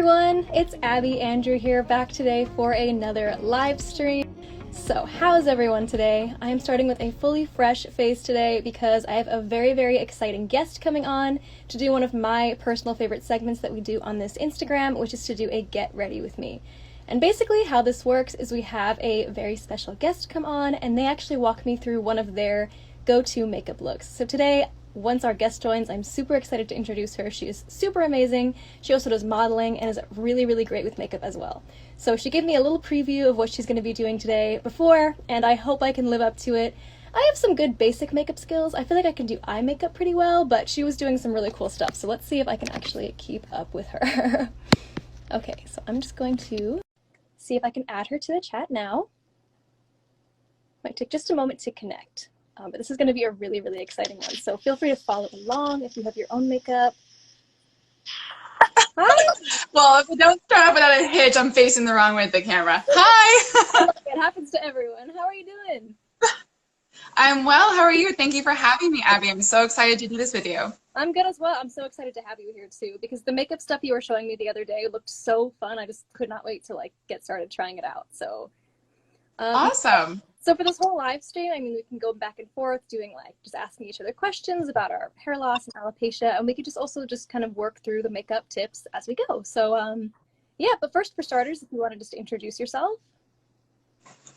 everyone, it's Abby Andrew here, back today for another live stream. So how's everyone today? I am starting with a fully fresh face today because I have a very exciting guest coming on to do one of my personal favorite segments that we do on this Instagram, which is to do a get ready with me. And basically how this works is we have a very special guest come on and they actually walk me through one of their go-to makeup looks. So today, once our guest joins, I'm super excited to introduce her. She is super amazing. She also does modeling and is really great with makeup as well. So she gave me a little preview of what she's going to be doing today before, and I hope I can live up to it. I have some good basic makeup skills. I feel like I can do eye makeup pretty well, but she was doing some really cool stuff. So let's see if I can actually keep up with her. Okay, so I'm just going to see if I can add her to the chat now. Might take just a moment to connect. But this is going to be a really exciting one, so feel free to follow along if you have your own makeup. Hi! Well, if we don't start off without a hitch, I'm facing the wrong way with the camera. Hi! It happens to everyone. How are you doing? I'm well. How are you? Thank you for having me, Abby. I'm so excited to do this with you. I'm good as well. I'm so excited to have you here too, because the makeup stuff you were showing me the other day looked so fun. I just could not wait to get started trying it out. So awesome. So for this whole live stream, I mean, we can go back and forth doing just asking each other questions about our hair loss and alopecia, and we could just also kind of work through the makeup tips as we go. So yeah, but first for starters, if you want to just introduce yourself.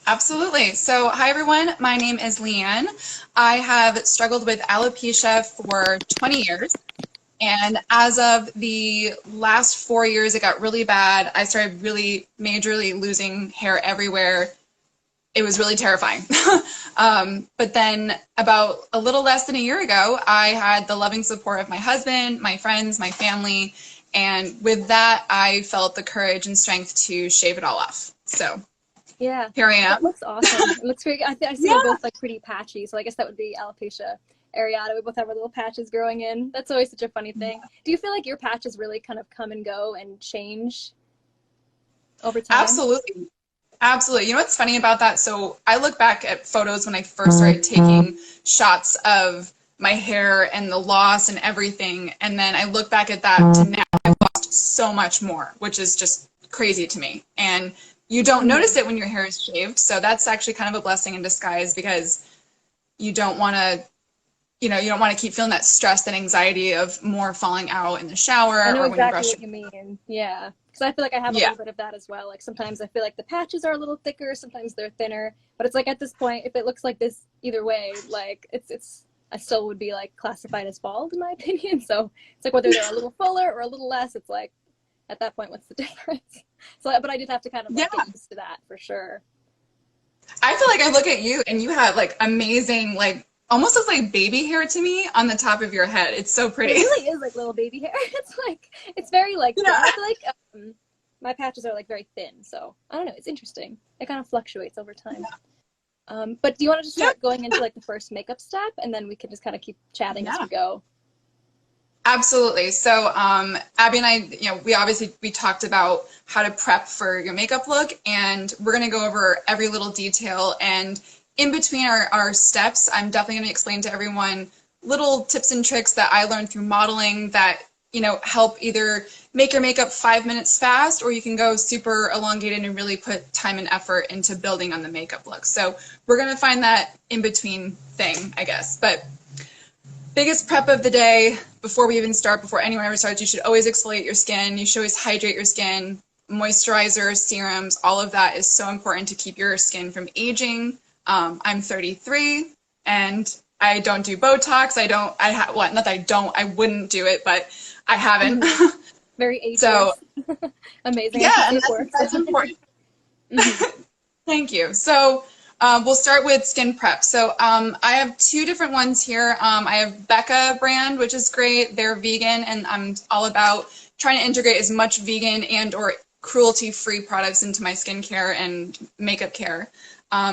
Absolutely. So hi everyone, my name is Leanne. I have struggled with alopecia for 20 years. And as of the last 4 years, it got really bad. I started really majorly losing hair everywhere. It was really terrifying. But then about a little less than a year ago, I had the loving support of my husband, my friends, my family. And with that, I felt the courage and strength to shave it all off. So yeah, here I am. That looks awesome. It looks very, I see they're both pretty patchy. So I guess that would be alopecia areata. We both have our little patches growing in. That's always such a funny thing. Do you feel like your patches really kind of come and go and change over time? Absolutely. Absolutely. You know what's funny about that? So I look back at photos when I first started taking shots of my hair and the loss and everything. And then I look back at that to now. I've lost so much more, which is just crazy to me. And you don't notice it when your hair is shaved. So that's actually kind of a blessing in disguise, because you don't want to, you don't want to keep feeling that stress and anxiety of more falling out in the shower. I know or exactly when you brush what you mean. Yeah. Because I feel like I have a little bit of that as well. Like sometimes I feel like the patches are a little thicker, sometimes they're thinner. But it's at this point, if it looks like this either way, I still would be classified as bald in my opinion. So it's whether they're a little fuller or a little less, it's at that point, what's the difference? So, but I did have to kind of get used to that for sure. I feel like I look at you and you have amazing, almost looks like baby hair to me on the top of your head. It's so pretty. It really is little baby hair. It's very I feel like my patches are very thin. So I don't know. It's interesting. It kind of fluctuates over time. But do you want to just start going into the first makeup step, and then we can just kind of keep chatting as we go? Absolutely. So Abby and I, we talked about how to prep for your makeup look, and we're going to go over every little detail. And in between our steps, I'm definitely going to explain to everyone little tips and tricks that I learned through modeling that, help either make your makeup 5 minutes fast, or you can go super elongated and really put time and effort into building on the makeup look. So we're going to find that in between thing, I guess. But biggest prep of the day, before anyone ever starts, you should always exfoliate your skin. You should always hydrate your skin. Moisturizer, serums, all of that is so important to keep your skin from aging. I'm 33 and I don't do Botox. I wouldn't do it, but I haven't. Very ageless. So amazing. Yeah, and that's important. Thank you. So we'll start with skin prep. So I have two different ones here. I have Becca brand, which is great. They're vegan, and I'm all about trying to integrate as much vegan and or cruelty-free products into my skincare and makeup care.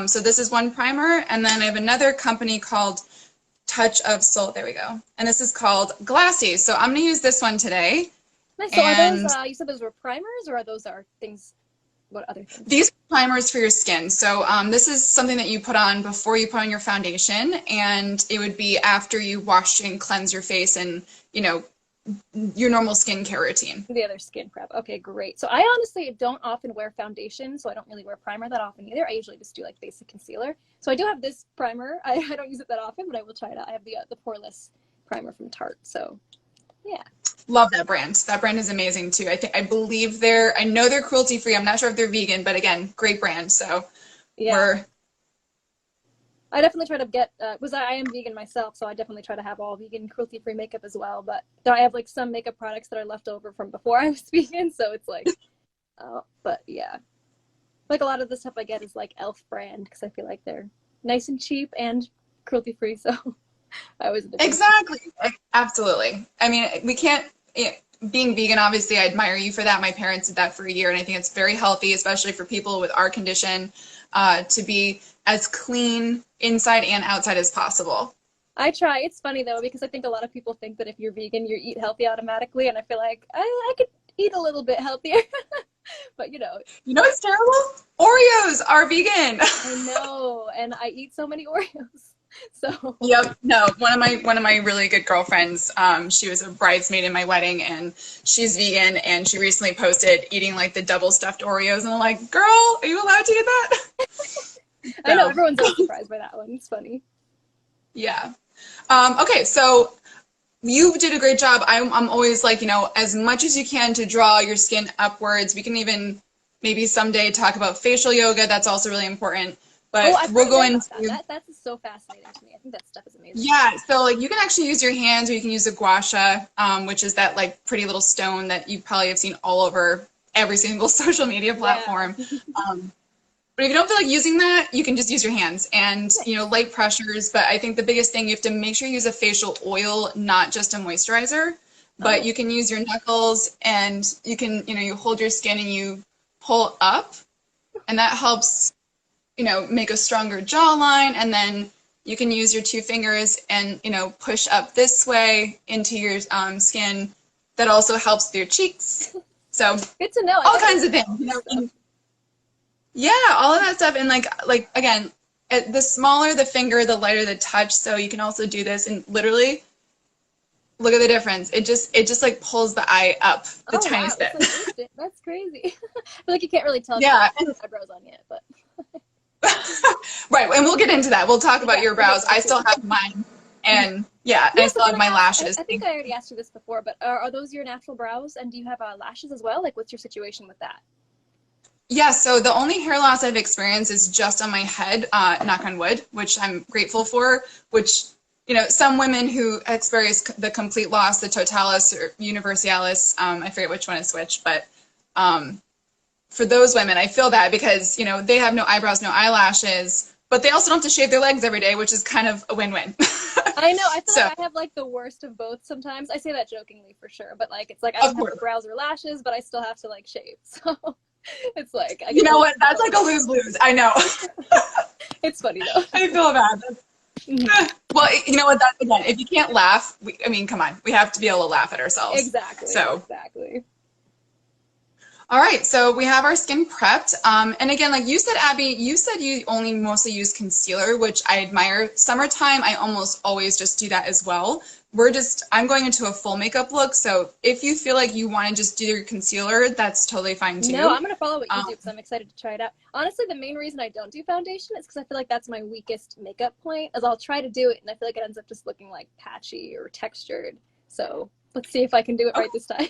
So this is one primer, and then I have another company called Touch of Soul. There we go. And this is called Glassy. So I'm going to use this one today. Nice. So are those, you said those were primers, or are those things, what other things? These are primers for your skin. So this is something that you put on before you put on your foundation, and it would be after you wash and cleanse your face and, your normal skincare routine. The other skin prep. Okay, great. So I honestly don't often wear foundation, so I don't really wear primer that often either. I usually just do like basic concealer. So I do have this primer. I don't use it that often, but I will try it out. I have the poreless primer from Tarte. So yeah. Love that brand. That brand is amazing too. I know they're cruelty free. I'm not sure if they're vegan, but again, great brand. So yeah. I definitely try to get, because I am vegan myself, so I definitely try to have all vegan, cruelty-free makeup as well. But I have like some makeup products that are left over from before I was vegan, so it's like, but yeah. Like a lot of the stuff I get is like e.l.f. brand, because I feel like they're nice and cheap and cruelty-free, so I always exactly. Absolutely. I mean, we can't, being vegan, obviously, I admire you for that. My parents did that for a year, and I think it's very healthy, especially for people with our condition, to be as clean inside and outside as possible. I try. It's funny though, because I think a lot of people think that if you're vegan, you eat healthy automatically, and I feel like I could eat a little bit healthier. But you know what's terrible? Oreos are vegan. I know, and I eat so many Oreos. So yep. No, one of my really good girlfriends, she was a bridesmaid in my wedding, and she's vegan, and she recently posted eating like the double stuffed Oreos, and I'm like, girl, are you allowed to eat that? I know, everyone's always surprised by that one. It's funny. Yeah. Okay, so you did a great job. I'm always like, as much as you can to draw your skin upwards. We can even maybe someday talk about facial yoga. That's also really important. But we'll go into that's so fascinating to me. I think that stuff is amazing. Yeah, so like you can actually use your hands, or you can use a gua sha, which is that like pretty little stone that you probably have seen all over every single social media platform. Yeah. But if you don't feel like using that, you can just use your hands and, light pressures. But I think the biggest thing, you have to make sure you use a facial oil, not just a moisturizer. But you can use your knuckles, and you can, you hold your skin and you pull up, and that helps, make a stronger jawline. And then you can use your two fingers and, push up this way into your skin. That also helps with your cheeks. So good to know. All kinds of things. Yeah, all of that stuff. And like again, the smaller the finger, the lighter the touch. So you can also do this, and literally look at the difference. It just like pulls the eye up the tiniest bit. That's crazy. I feel like you can't really tell. Yeah. Eyebrows on yet, but. Right, and we'll get into that. We'll talk about your brows. I still have mine, and I still have my lashes. I think I already asked you this before, but are those your natural brows? And do you have lashes as well? Like, what's your situation with that? Yeah, so the only hair loss I've experienced is just on my head, knock on wood, which I'm grateful for, which, some women who experience the complete loss, the totalis or universalis, I forget which one is which, but for those women, I feel that because, they have no eyebrows, no eyelashes, but they also don't have to shave their legs every day, which is kind of a win-win. I know. I feel like I have like the worst of both sometimes. I say that jokingly for sure, but like, it's like I don't have brows or lashes, but I still have to like shave, so... It's like you know what? That's like a lose-lose. I know. It's funny though. I feel bad. Well, you know what? That again, if you can't laugh, come on. We have to be able to laugh at ourselves. Exactly. Exactly. All right, so we have our skin prepped. And again, like you said, Abby, you said you only mostly use concealer, which I admire. Summertime, I almost always just do that as well. I'm going into a full makeup look, so if you feel like you want to just do your concealer, that's totally fine too. No, I'm going to follow what you do because I'm excited to try it out. Honestly, the main reason I don't do foundation is because I feel like that's my weakest makeup point, as I'll try to do it, and I feel like it ends up just looking like patchy or textured. So let's see if I can do it right this time.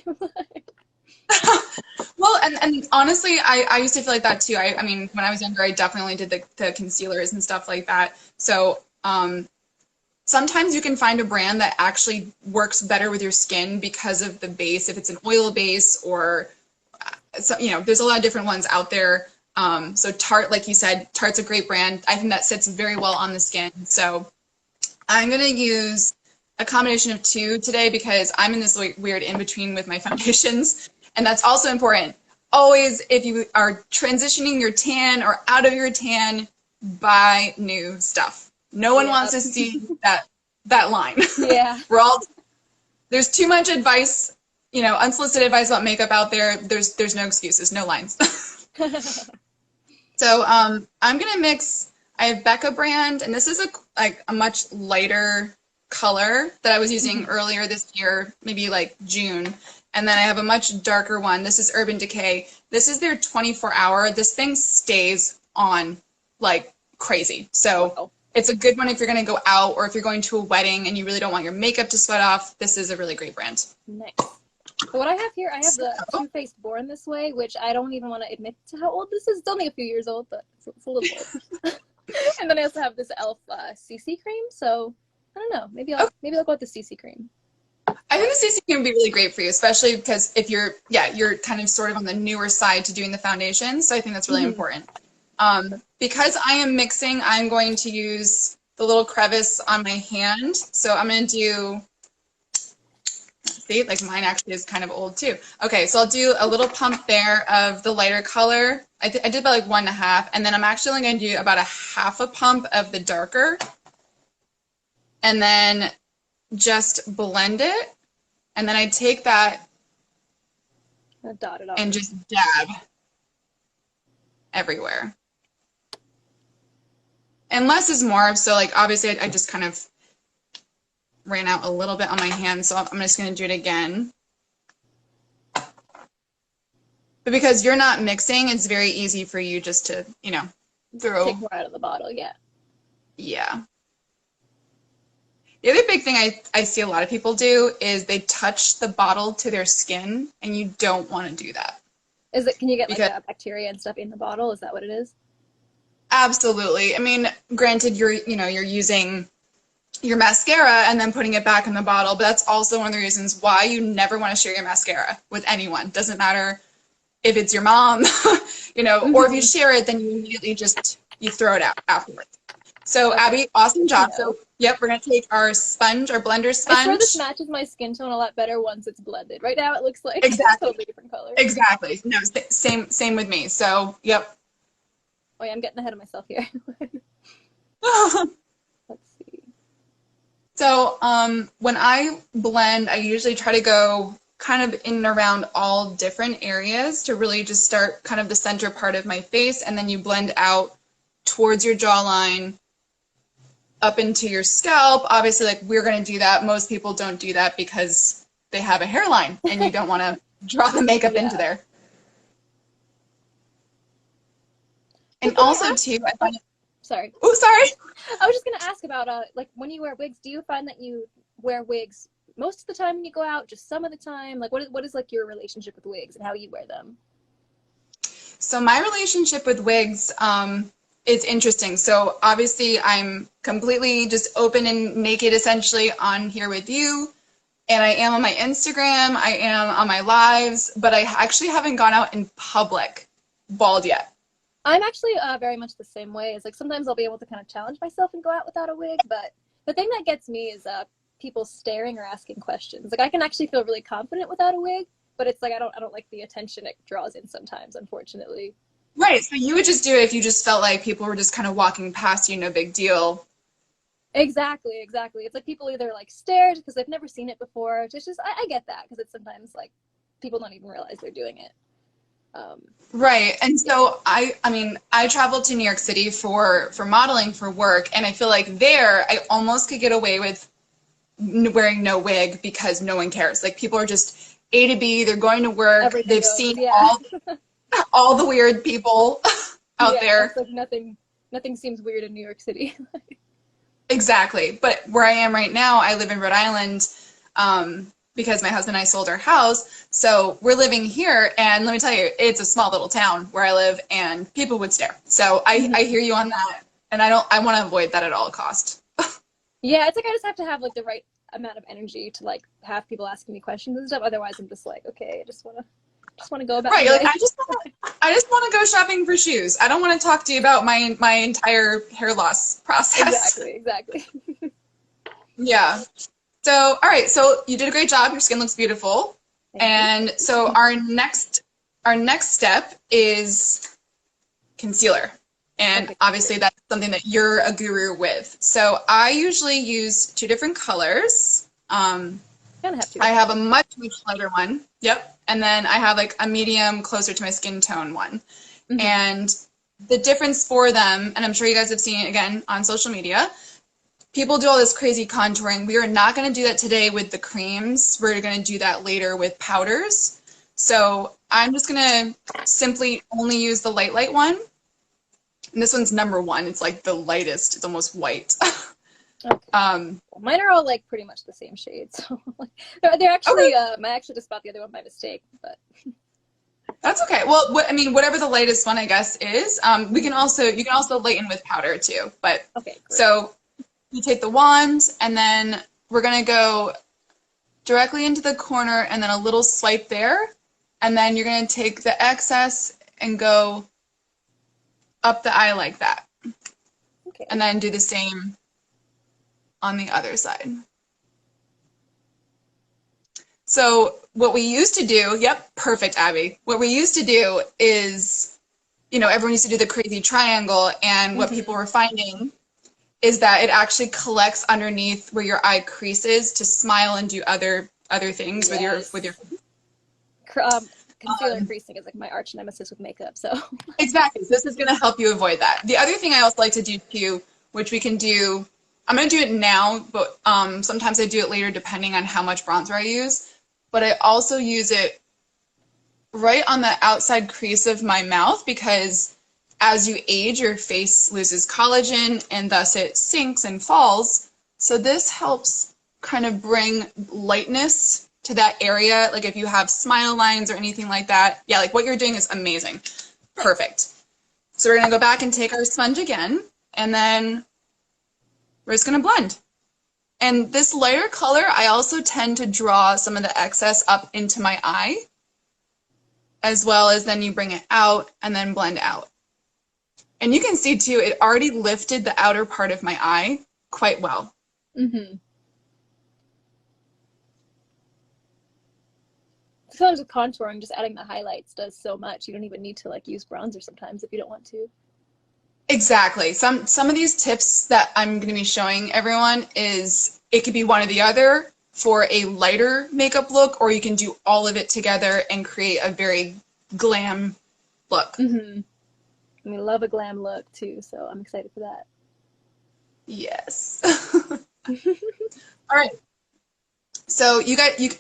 Well, and honestly, I used to feel like that too. I mean, when I was younger, I definitely did the concealers and stuff like that. So sometimes you can find a brand that actually works better with your skin because of the base, if it's an oil base or, there's a lot of different ones out there. So Tarte, like you said, Tarte's a great brand. I think that sits very well on the skin. So I'm going to use a combination of two today because I'm in this weird in-between with my foundations. And that's also important. Always, if you are transitioning your tan or out of your tan, buy new stuff. No one wants to see that line. Yeah. There's too much advice, unsolicited advice about makeup out there. There's no excuses, no lines. So I'm gonna mix. I have Becca brand, and this is a much lighter color that I was using earlier this year, maybe like June. And then I have a much darker one. This is Urban Decay. This is their 24-hour. This thing stays on like crazy. So it's a good one if you're going to go out or if you're going to a wedding and you really don't want your makeup to sweat off. This is a really great brand. Nice. So what I have here, I have the Too Faced Born This Way, which I don't even want to admit to how old this is. It's only a few years old, but it's a little old. And then I also have this e.l.f. CC cream. So I don't know. Maybe I'll go with the CC cream. I think the CC cream would be really great for you, especially because if you're kind of sort of on the newer side to doing the foundation. So I think that's really important. Because I am mixing, I'm going to use the little crevice on my hand. So I'm going to do, see, like mine actually is kind of old too. Okay, so I'll do a little pump there of the lighter color. I did about like 1.5, and then I'm actually only going to do about a 1/2 pump of the darker. And then just blend it. And then I take that dot it off and just dab everywhere. And less is more, so like obviously I just kind of ran out a little bit on my hand, so I'm just going to do it again. But because you're not mixing, it's very easy for you just to, you know, throw. Take more out of the bottle, yeah. Yeah. The other big thing I see a lot of people do is they touch the bottle to their skin, and you don't want to do that. Is it? Can you get like bacteria and stuff in the bottle? Is that what it is? Absolutely. I mean, granted, you're using your mascara and then putting it back in the bottle, but that's also one of the reasons why you never want to share your mascara with anyone. Doesn't matter if it's your mom, you know, or if you share it, then you immediately you throw it out afterwards. So Abby, awesome job. So yep, we're gonna take our sponge, our blender sponge. I swear this matches my skin tone a lot better once it's blended. Right now it looks like exactly a totally different color. Exactly. No, same with me. So yep. Oh yeah, I'm getting ahead of myself here. Let's see. So when I blend, I usually try to go kind of in and around all different areas to really just start kind of the center part of my face, and then you blend out towards your jawline, up into your scalp. Obviously, like, we're going to do that. Most people don't do that because they have a hairline and you don't want to draw the makeup into there. And also too, I find sorry. Oh, sorry. I was just going to ask about like when you wear wigs, do you find that you wear wigs most of the time when you go out, just some of the time? Like what is like your relationship with wigs and how you wear them? So my relationship with wigs, it's interesting. So obviously I'm completely just open and naked essentially on here with you. And I am on my Instagram, I am on my lives, but I actually haven't gone out in public bald yet. I'm actually very much the same way. It's like sometimes I'll be able to kind of challenge myself and go out without a wig, but the thing that gets me is people staring or asking questions. Like I can actually feel really confident without a wig, but it's like I don't like the attention it draws in sometimes, unfortunately. Right, so you would just do it if you just felt like people were just kind of walking past you, no big deal. Exactly. It's like people either like stare because they've never seen it before. It's just, I get that because it's sometimes like people don't even realize they're doing it. Right, and so I mean, I traveled to New York City for modeling for work, and I feel like there I almost could get away with wearing no wig because no one cares. Like people are just A to B, they're going to work, they've seen all the weird people out there. It's like nothing seems weird in New York City. Exactly. But where I am right now, I live in Rhode Island because my husband and I sold our house. So we're living here, and let me tell you, it's a small little town where I live, and people would stare. So I hear you on that, and I want to avoid that at all cost. Yeah, it's like I just have to have like the right amount of energy to like have people asking me questions and stuff. Otherwise, I'm just like, okay, I just want to go about right. Like, I just want to go shopping for shoes. I don't want to talk to you about my entire hair loss process. Exactly. Yeah. So, all right. So you did a great job. Your skin looks beautiful. And so our next step is concealer. And obviously that's something that you're a guru with. So I usually use 2 different colors. I have a much lighter one. Yep. And then I have like a medium closer to my skin tone one. And the difference for them, and I'm sure you guys have seen it again on social media, people do all this crazy contouring. We are not going to do that today with the creams. We're going to do that later with powders. So I'm just going to simply only use the light one. And this one's number 1. It's like the lightest. It's almost white. Okay. Mine are all like pretty much the same shade. So they're actually, I actually just bought the other one by mistake, but. That's okay. Well, I mean, whatever the lightest one, I guess, is. You can also lighten with powder too. But okay, great. So you take the wand, and then we're gonna go directly into the corner, and then a little swipe there, and then you're gonna take the excess and go up the eye like that. Okay. And then do the same on the other side. So what we used to do, yep, perfect, Abby. What we used to do is, you know, everyone used to do the crazy triangle, and what people were finding is that it actually collects underneath where your eye creases to smile and do other things with your concealer creasing is like my arch nemesis with makeup, so. Exactly. So this is going to help you avoid that. The other thing I also like to do too, which we can do, I'm going to do it now, but sometimes I do it later depending on how much bronzer I use. But I also use it right on the outside crease of my mouth, because as you age, your face loses collagen and thus it sinks and falls. So this helps kind of bring lightness to that area. Like if you have smile lines or anything like that. Yeah, like what you're doing is amazing. Perfect. So we're going to go back and take our sponge again, and then we're just going to blend. And this lighter color, I also tend to draw some of the excess up into my eye, as well as then you bring it out and then blend out. And you can see too, it already lifted the outer part of my eye quite well. Sometimes with contouring, just adding the highlights does so much. You don't even need to like use bronzer sometimes if you don't want to. Exactly. Some of these tips that I'm going to be showing everyone is it could be one or the other for a lighter makeup look, or you can do all of it together and create a very glam look. I love a glam look too, so I'm excited for that. Yes. All right. So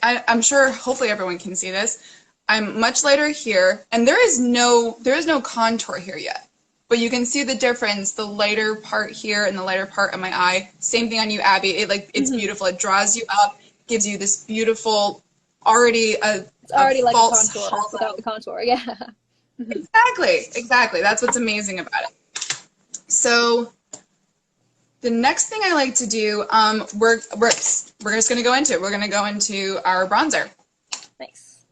I'm sure hopefully everyone can see this. I'm much lighter here, and there is no contour here yet. But you can see the difference, the lighter part here and the lighter part of my eye. Same thing on you, Abby. It's beautiful. It draws you up, gives you this beautiful, it's already like a contour without the contour, yeah. Exactly. That's what's amazing about it. So the next thing I like to do, we're just going to go into it. We're going to go into our bronzer. Nice.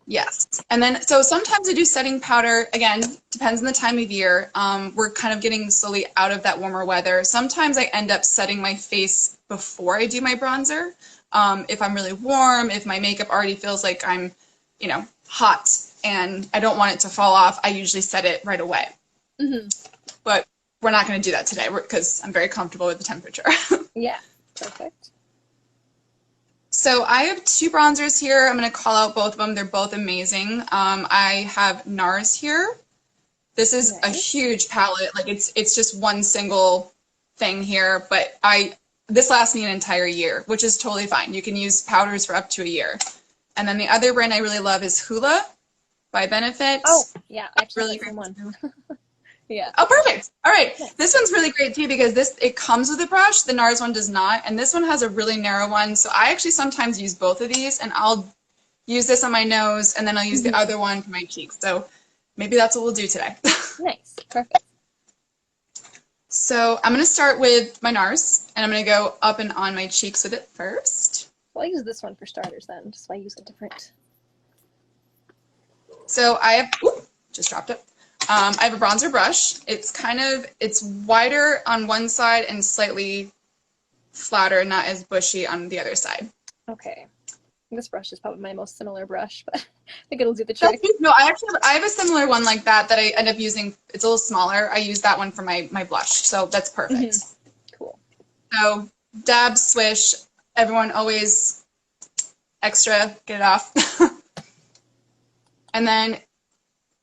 Yes. And then, so sometimes I do setting powder. Again, depends on the time of year. We're kind of getting slowly out of that warmer weather. Sometimes I end up setting my face before I do my bronzer. If I'm really warm, if my makeup already feels like I'm, hot and I don't want it to fall off, I usually set it right away. But we're not going to do that today because I'm very comfortable with the temperature. Yeah, perfect. So I have 2 bronzers here. I'm going to call out both of them. They're both amazing. I have NARS here. This is a huge palette. Like it's just one single thing here, but this lasts me an entire year, which is totally fine. You can use powders for up to a year. And then the other brand I really love is Hoola by Benefit. Oh, yeah, actually really great one. Yeah. Oh, perfect. All right. This one's really great too because it comes with a brush. The NARS one does not. And this one has a really narrow one. So I actually sometimes use both of these, and I'll use this on my nose and then I'll use the other one for my cheeks. So maybe that's what we'll do today. Nice. Perfect. So I'm going to start with my NARS, and I'm going to go up and on my cheeks with it first. Well, I use this one for starters then, just so I use a different. So I have, just dropped it. I have a bronzer brush. It's wider on one side and slightly flatter, not as bushy on the other side. Okay. This brush is probably my most similar brush, but I think it'll do the trick. No, I have a similar one like that I end up using. It's a little smaller. I use that one for my blush, so that's perfect. Cool. So dab, swish. Everyone always extra, get it off. And then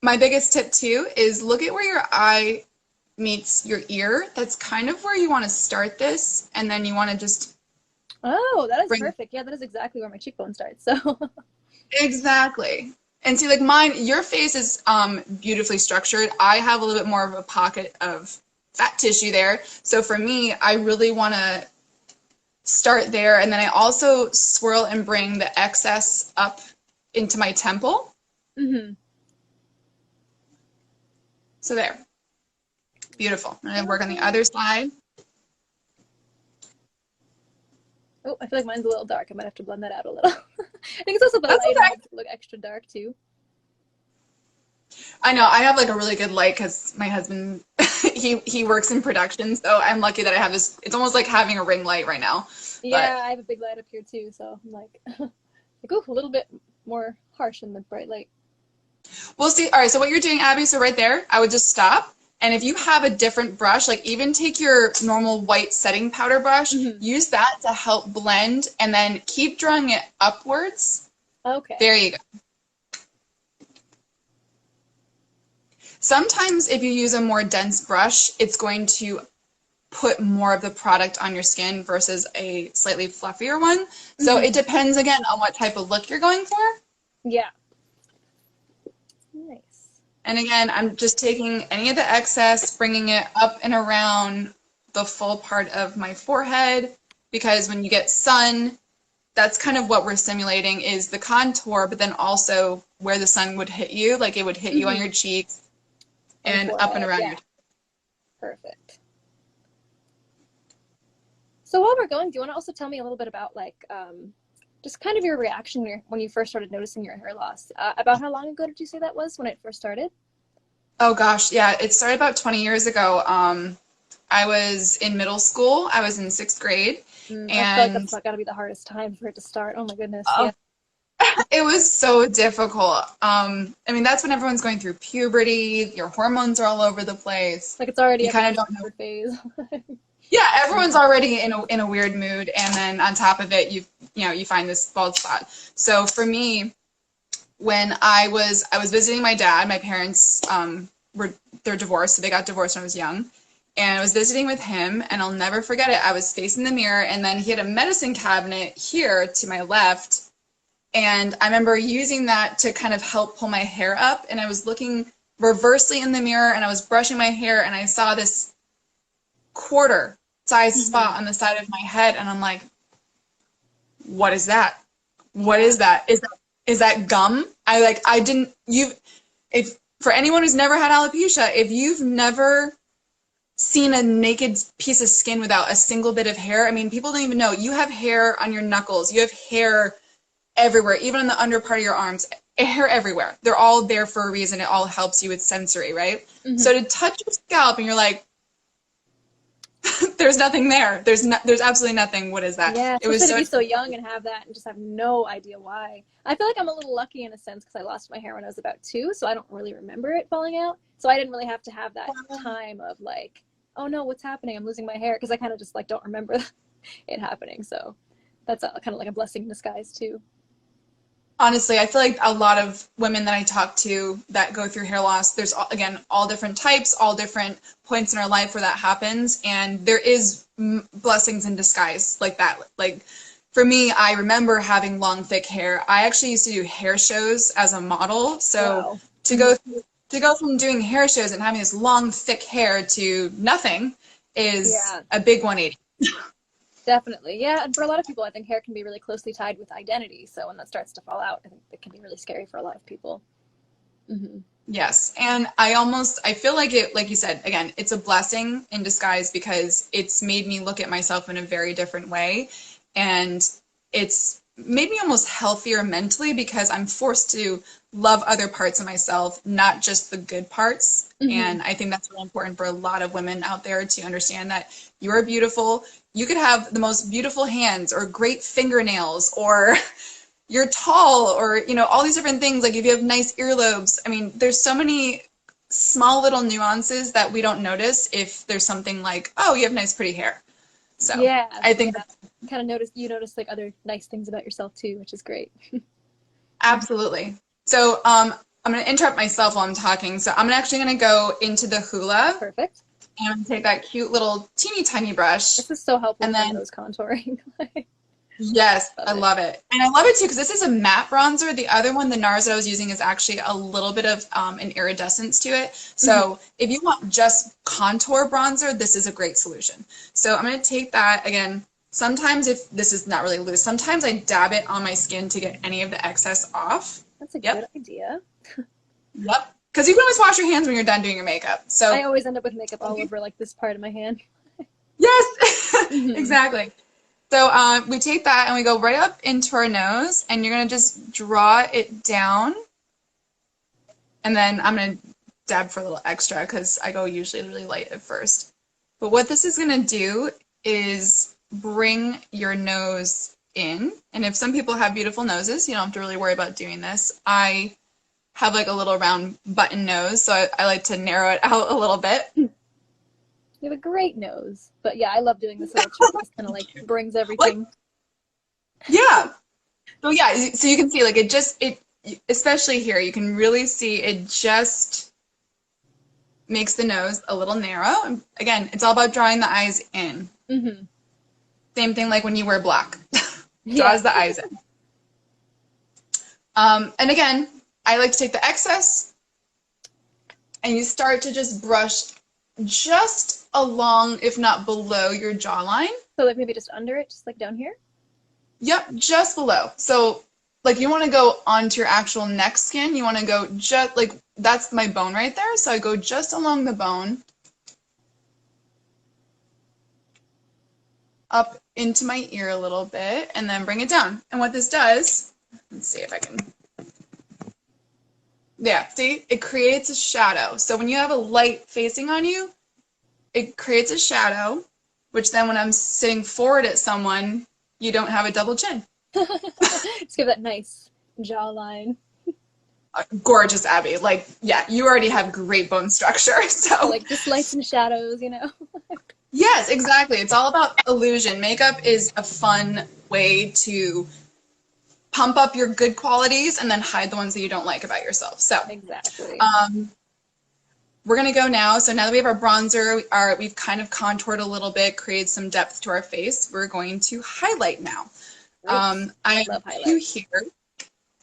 my biggest tip too is look at where your eye meets your ear, that's kind of where you want to start this, and then you want to just Oh, that is perfect. Yeah, that is exactly where my cheekbone starts. So exactly. And see, like your face is beautifully structured. I have a little bit more of a pocket of fat tissue there. So for me, I really want to start there, and then I also swirl and bring the excess up into my temple. So there. Beautiful. I'm gonna work on the other side. Oh, I feel like mine's a little dark. I might have to blend that out a little. I think it's also the light makes it look extra dark too. I know. I have like a really good light because my husband, he works in production, so I'm lucky that I have this. It's almost like having a ring light right now. Yeah, I have a big light up here too, so I'm like, a little bit more harsh than the bright light. We'll see. All right, so what you're doing, Abby, so right there, I would just stop. And if you have a different brush, like even take your normal white setting powder brush, use that to help blend, and then keep drawing it upwards. Okay. There you go. Sometimes if you use a more dense brush, it's going to put more of the product on your skin versus a slightly fluffier one. So it depends, again, on what type of look you're going for. Yeah. Nice. And again, I'm just taking any of the excess, bringing it up and around the full part of my forehead, because when you get sun, that's kind of what we're simulating is the contour, but then also where the sun would hit you, like it would hit you on your cheeks and up and around your. Perfect. So while we're going, do you want to also tell me a little bit about like just kind of your reaction when you first started noticing your hair loss? About how long ago did you say that was when it first started? Oh gosh, yeah, it started about 20 years ago. I was in middle school. I was in 6th grade. And I feel like that's got to be the hardest time for it to start. Oh my goodness. Yeah. It was so difficult. I mean, that's when everyone's going through puberty. Your hormones are all over the place. Like it's already you kind of don't know phase. Yeah, everyone's already in a weird mood, and then on top of it, you find this bald spot. So for me, when I was visiting my dad, my parents they're divorced, so they got divorced when I was young, and I was visiting with him, and I'll never forget it. I was facing the mirror, and then he had a medicine cabinet here to my left, and I remember using that to kind of help pull my hair up, and I was looking reversely in the mirror, and I was brushing my hair, and I saw this quarter size spot on the side of my head, and I'm like, what is that? What is that? Is that gum? If for anyone who's never had alopecia, if you've never seen a naked piece of skin without a single bit of hair, I mean, people don't even know. You have hair on your knuckles. You have hair everywhere, even on the under part of your arms. Hair everywhere. They're all there for a reason. It all helps you with sensory, right? So to touch your scalp and you're like, there's nothing there. There's absolutely nothing. What is that? Yeah, it was to be so young and have that and just have no idea why. I feel like I'm a little lucky in a sense because I lost my hair when I was about 2, so I don't really remember it falling out. So I didn't really have to have that time of like, oh no, what's happening? I'm losing my hair, because I kind of just like don't remember it happening. So that's kind of like a blessing in disguise too. Honestly, I feel like a lot of women that I talk to that go through hair loss, there's, again, all different types, all different points in our life where that happens. And there is blessings in disguise like that. Like for me, I remember having long, thick hair. I actually used to do hair shows as a model. So to go from doing hair shows and having this long, thick hair to nothing is a big 180. Definitely. Yeah. And for a lot of people, I think hair can be really closely tied with identity. So when that starts to fall out, I think it can be really scary for a lot of people. Yes. And I feel like it, like you said, again, it's a blessing in disguise because it's made me look at myself in a very different way. And it's made me almost healthier mentally because I'm forced to love other parts of myself, not just the good parts. And I think that's really important for a lot of women out there to understand that you are beautiful. You could have the most beautiful hands or great fingernails, or you're tall, or, all these different things. Like if you have nice earlobes, I mean, there's so many small little nuances that we don't notice if there's something like, oh, you have nice, pretty hair. So yeah, I think kind of notice like other nice things about yourself too, which is great. Absolutely. So I'm going to interrupt myself while I'm talking. So I'm actually going to go into the hula. Perfect. And I'm gonna take that cute little teeny tiny brush. This is so helpful And for then nose contouring. yes, I love it. And I love it too because this is a matte bronzer. The other one, the NARS that I was using, is actually a little bit of an iridescence to it. So if you want just contour bronzer, this is a great solution. So I'm going to take that again. Sometimes if this is not really loose, sometimes I dab it on my skin to get any of the excess off. That's a good idea. Yep. Because you can always wash your hands when you're done doing your makeup. So I always end up with makeup all over like this part of my hand. yes, exactly. So we take that and we go right up into our nose, and you're going to just draw it down. And then I'm going to dab for a little extra because I go usually really light at first. But what this is going to do is bring your nose in. And if some people have beautiful noses, you don't have to really worry about doing this. I have like a little round button nose, so I like to narrow it out a little bit. You have a great nose. But yeah, I love doing this little trick. This kind of like brings everything. Like, yeah. So yeah, so you can see like it especially here, you can really see it just makes the nose a little narrow. And again, it's all about drawing the eyes in. Same thing like when you wear black. Draws the eyes in. And again, I like to take the excess and you start to just brush just along, if not below, your jawline. So like maybe just under it, just like down here? Yep, just below. So like you want to go onto your actual neck skin. You want to go just like, that's my bone right there. So I go just along the bone up into my ear a little bit and then bring it down. And what this does, let's see if I can. Yeah, see, it creates a shadow. So when you have a light facing on you, it creates a shadow, which then when I'm sitting forward at someone, you don't have a double chin. Just give that nice jawline. Gorgeous, Abby. Like, yeah, you already have great bone structure. So like just lights and shadows, you know? Yes, exactly. It's all about illusion. Makeup is a fun way to pump up your good qualities and then hide the ones that you don't like about yourself. So exactly. We're going to go now. So now that we have our bronzer, we've kind of contoured a little bit, created some depth to our face. We're going to highlight now. I love have two here.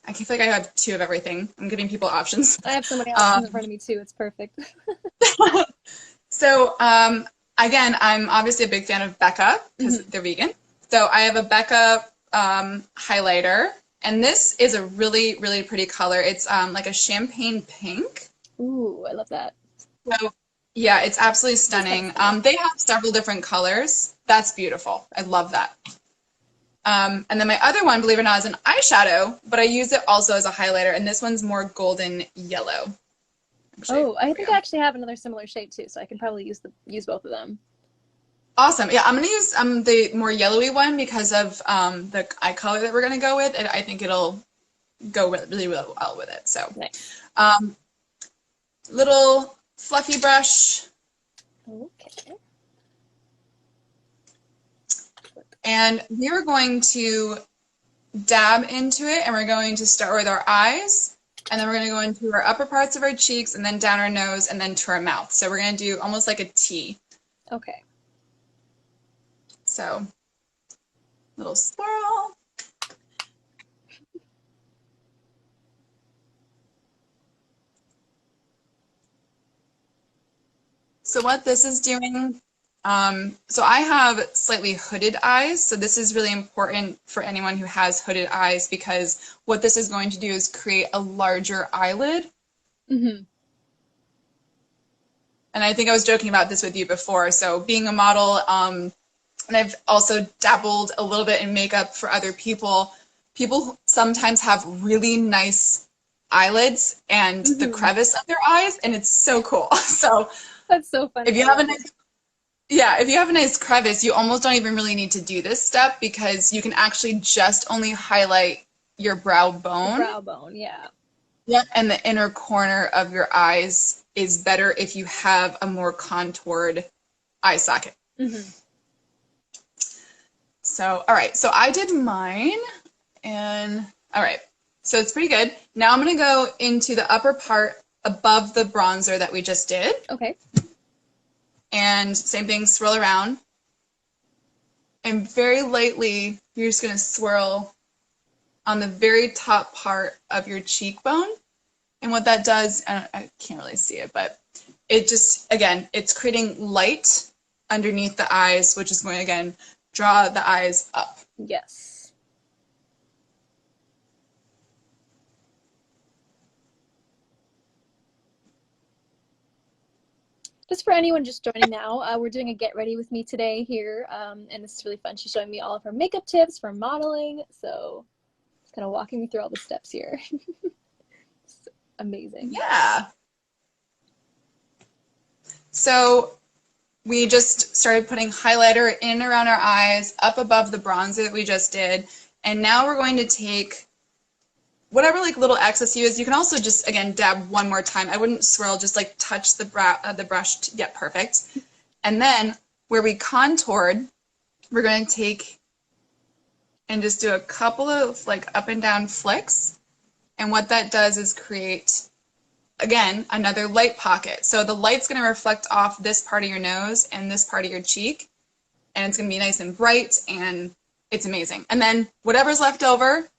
I feel like I have two of everything. I'm giving people options. I have so many options in front of me too. It's perfect. So again, I'm obviously a big fan of Becca because they're vegan. So I have a Becca highlighter. And this is a really, really pretty color. It's like a champagne pink. Ooh, I love that. So yeah, it's absolutely stunning. They have several different colors. That's beautiful. I love that. And then my other one, believe it or not, is an eyeshadow, but I use it also as a highlighter. And this one's more golden yellow. Actually, I think I actually have another similar shade too, so I can probably use both of them. Awesome. Yeah, I'm going to use the more yellowy one because of the eye color that we're going to go with. And I think it'll go really, really well with it. So, nice. Little fluffy brush. Okay. And we're going to dab into it, and we're going to start with our eyes, and then we're going to go into our upper parts of our cheeks, and then down our nose, and then to our mouth. So we're going to do almost like a T. Okay. So, little swirl. So what this is doing, so I have slightly hooded eyes, so this is really important for anyone who has hooded eyes because what this is going to do is create a larger eyelid. And I think I was joking about this with you before. So being a model, and I've also dabbled a little bit in makeup for other people. People sometimes have really nice eyelids and the crevice of their eyes, and it's so cool. So that's so funny. If you have a nice crevice, you almost don't even really need to do this step because you can actually just only highlight your brow bone. The brow bone, yeah. Yep, and the inner corner of your eyes is better if you have a more contoured eye socket. So, all right, so I did mine, and all right, so it's pretty good. Now I'm gonna go into the upper part above the bronzer that we just did. Okay. And same thing, swirl around. And very lightly, you're just going to swirl on the very top part of your cheekbone. And what that does, I can't really see it, but it just, again, it's creating light underneath the eyes, which is going to, again, draw the eyes up. Yes. Just for anyone just joining now, we're doing a get ready with me today here, and this is really fun. She's showing me all of her makeup tips for modeling, so it's kind of walking me through all the steps here. It's amazing. Yeah. So we just started putting highlighter in and around our eyes, up above the bronzer that we just did, and now we're going to take whatever like little excess you use. You can also just, again, dab one more time. I wouldn't swirl, just like touch the brush to get perfect. And then where we contoured, we're going to take and just do a couple of like up and down flicks. And what that does is create, again, another light pocket. So the light's going to reflect off this part of your nose and this part of your cheek. And it's going to be nice and bright, and it's amazing. And then whatever's left over,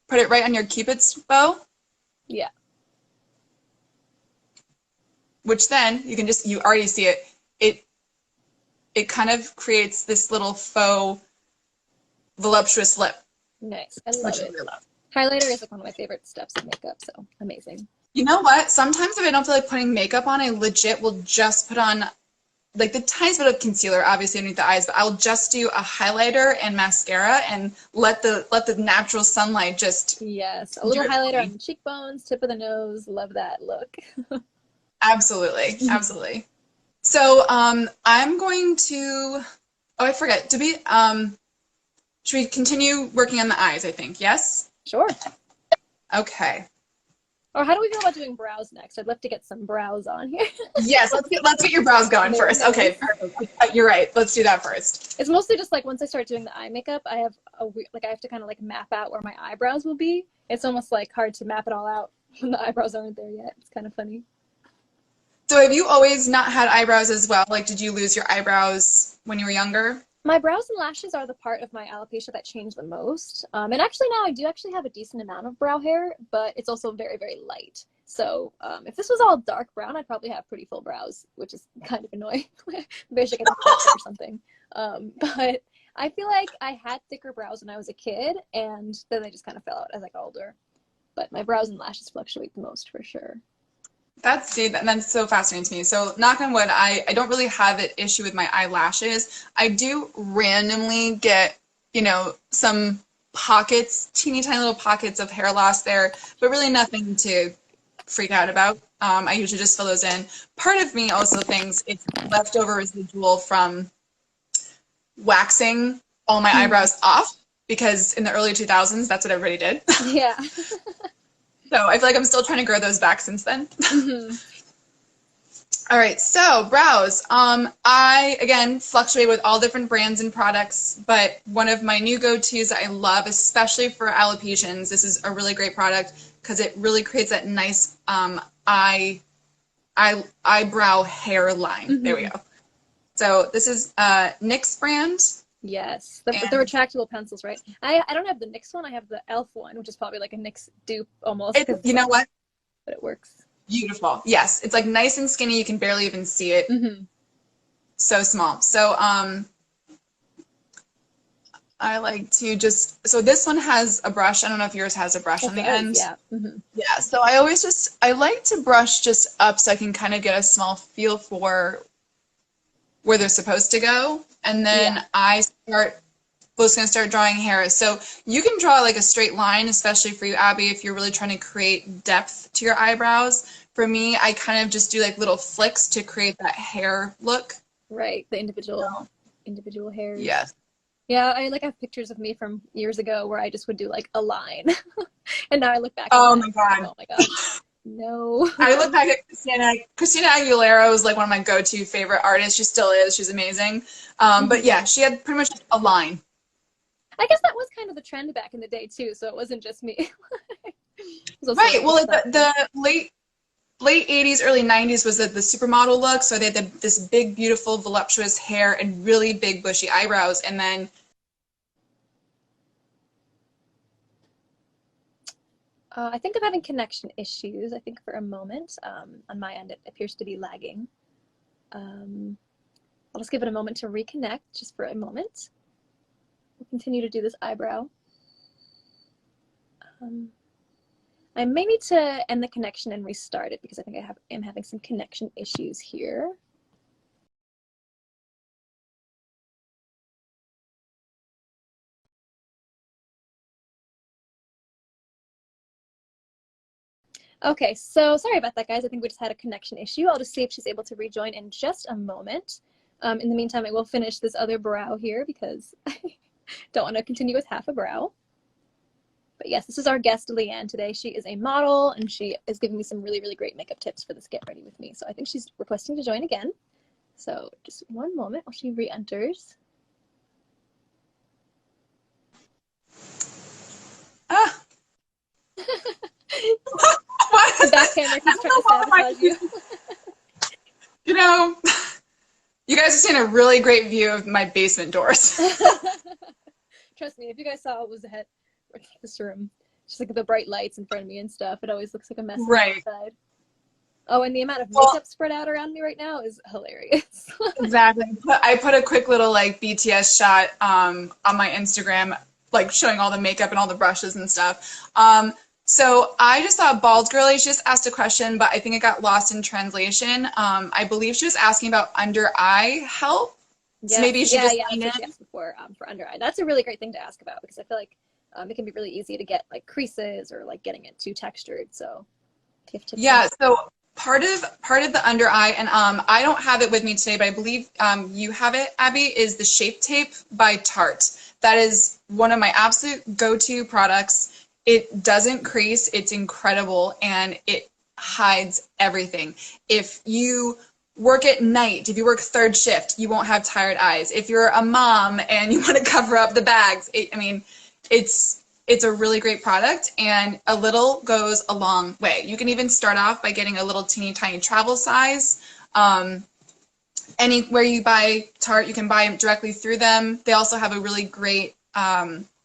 put it right on your Cupid's bow. Yeah. Which then you can just, you already see it. It kind of creates this little faux voluptuous lip. Nice. I love it. Highlighter is like one of my favorite steps of makeup, so amazing. You know what? Sometimes if I don't feel like putting makeup on, I legit will just put on like the tiniest bit of concealer, obviously underneath the eyes, but I'll just do a highlighter and mascara and let the natural sunlight just. Yes, a little highlighter on the cheekbones, tip of the nose. Love that look. Absolutely, absolutely. So I'm going to. Oh, I forget. Should we continue working on the eyes? I think yes. Sure. Okay. Or how do we feel about doing brows next? I'd love to get some brows on here. Yes, let's get your brows going first. Okay, perfect. You're right. Let's do that first. It's mostly just like once I start doing the eye makeup, I have I have to kind of like map out where my eyebrows will be. It's almost like hard to map it all out when the eyebrows aren't there yet. It's kind of funny. So have you always not had eyebrows as well? Like, did you lose your eyebrows when you were younger? My brows and lashes are the part of my alopecia that changed the most. And actually now I do actually have a decent amount of brow hair, but it's also very, very light. So if this was all dark brown, I'd probably have pretty full brows, which is kind of annoying. Maybe I should get a or something. But I feel like I had thicker brows when I was a kid, and then they just kind of fell out as I got older. But my brows and lashes fluctuate the most for sure. That's so fascinating to me. So knock on wood, I don't really have an issue with my eyelashes. I do randomly get, some pockets, teeny tiny little pockets of hair loss there, but really nothing to freak out about. I usually just fill those in. Part of me also thinks it's leftover residual from waxing all my eyebrows off, because in the early 2000s, that's what everybody did. Yeah. So I feel like I'm still trying to grow those back since then. Mm-hmm. All right, so brows. I, again, fluctuate with all different brands and products, but one of my new go-tos that I love, especially for alopecians, this is a really great product because it really creates that nice eyebrow hairline. Mm-hmm. There we go. So this is NYX brand. Yes, the retractable pencils, right? I don't have the NYX one. I have the e.l.f. one, which is probably like a NYX dupe almost. You know what? But it works. Beautiful. Yes, it's like nice and skinny. You can barely even see it. Mm-hmm. So small. So I like to so this one has a brush. I don't know if yours has a brush on the end. Yeah. Mm-hmm. Yeah. So I like to brush just up so I can kind of get a small feel for where they're supposed to go. And then I was going to start drawing hair. So you can draw like a straight line, especially for you, Abby, if you're really trying to create depth to your eyebrows. For me, I kind of just do like little flicks to create that hair look. Right, the individual hairs. Yes. Yeah, I have pictures of me from years ago where I just would do like a line. And now I look back. Oh my God. Oh my gosh. No. I look back at Christina Aguilera was like one of my go-to favorite artists. She still is. She's amazing. But yeah, she had pretty much a line. I guess that was kind of the trend back in the day too, so it wasn't just me. Right. Well, the late 80s, early 90s was the supermodel look. So they had this big, beautiful, voluptuous hair and really big, bushy eyebrows. And then I think I'm having connection issues. I think for a moment, on my end, it appears to be lagging. I'll just give it a moment to reconnect, just for a moment. We'll continue to do this eyebrow. I may need to end the connection and restart it because I think I am having some connection issues here. Okay, so sorry about that, guys. I think we just had a connection issue. I'll just see if she's able to rejoin in just a moment. In the meantime, I will finish this other brow here because I don't want to continue with half a brow. But yes, this is our guest, Leanne, today. She is a model, and she is giving me some really, really great makeup tips for this Get Ready With Me. So I think she's requesting to join again. So just one moment while she re-enters. ah. The back camera keeps trying to sabotage you. You know, you guys have seen a really great view of my basement doors. Trust me, if you guys saw what was ahead this room, just like the bright lights in front of me and stuff, it always looks like a mess right. outside. Oh, and the amount of makeup spread out around me right now is hilarious. Exactly. I put a quick little like BTS shot on my Instagram, like showing all the makeup and all the brushes and stuff. So I just thought Bald Girlie, she just asked a question, but I think it got lost in translation. I believe she was asking about under eye help. Yes. So maybe she that's just what she asked before for under eye. That's a really great thing to ask about because I feel like it can be really easy to get like creases or like getting it too textured. So yeah, so part of the under eye, and I don't have it with me today, but I believe you have it, Abby, is the Shape Tape by Tarte. That is one of my absolute go-to products. It doesn't crease, it's incredible, and it hides everything. If you work at night, if you work third shift, you won't have tired eyes. If you're a mom and you want to cover up the bags, it's a really great product, and a little goes a long way. You can even start off by getting a little teeny tiny travel size. Anywhere you buy Tarte, you can buy them directly through them. They also have a really great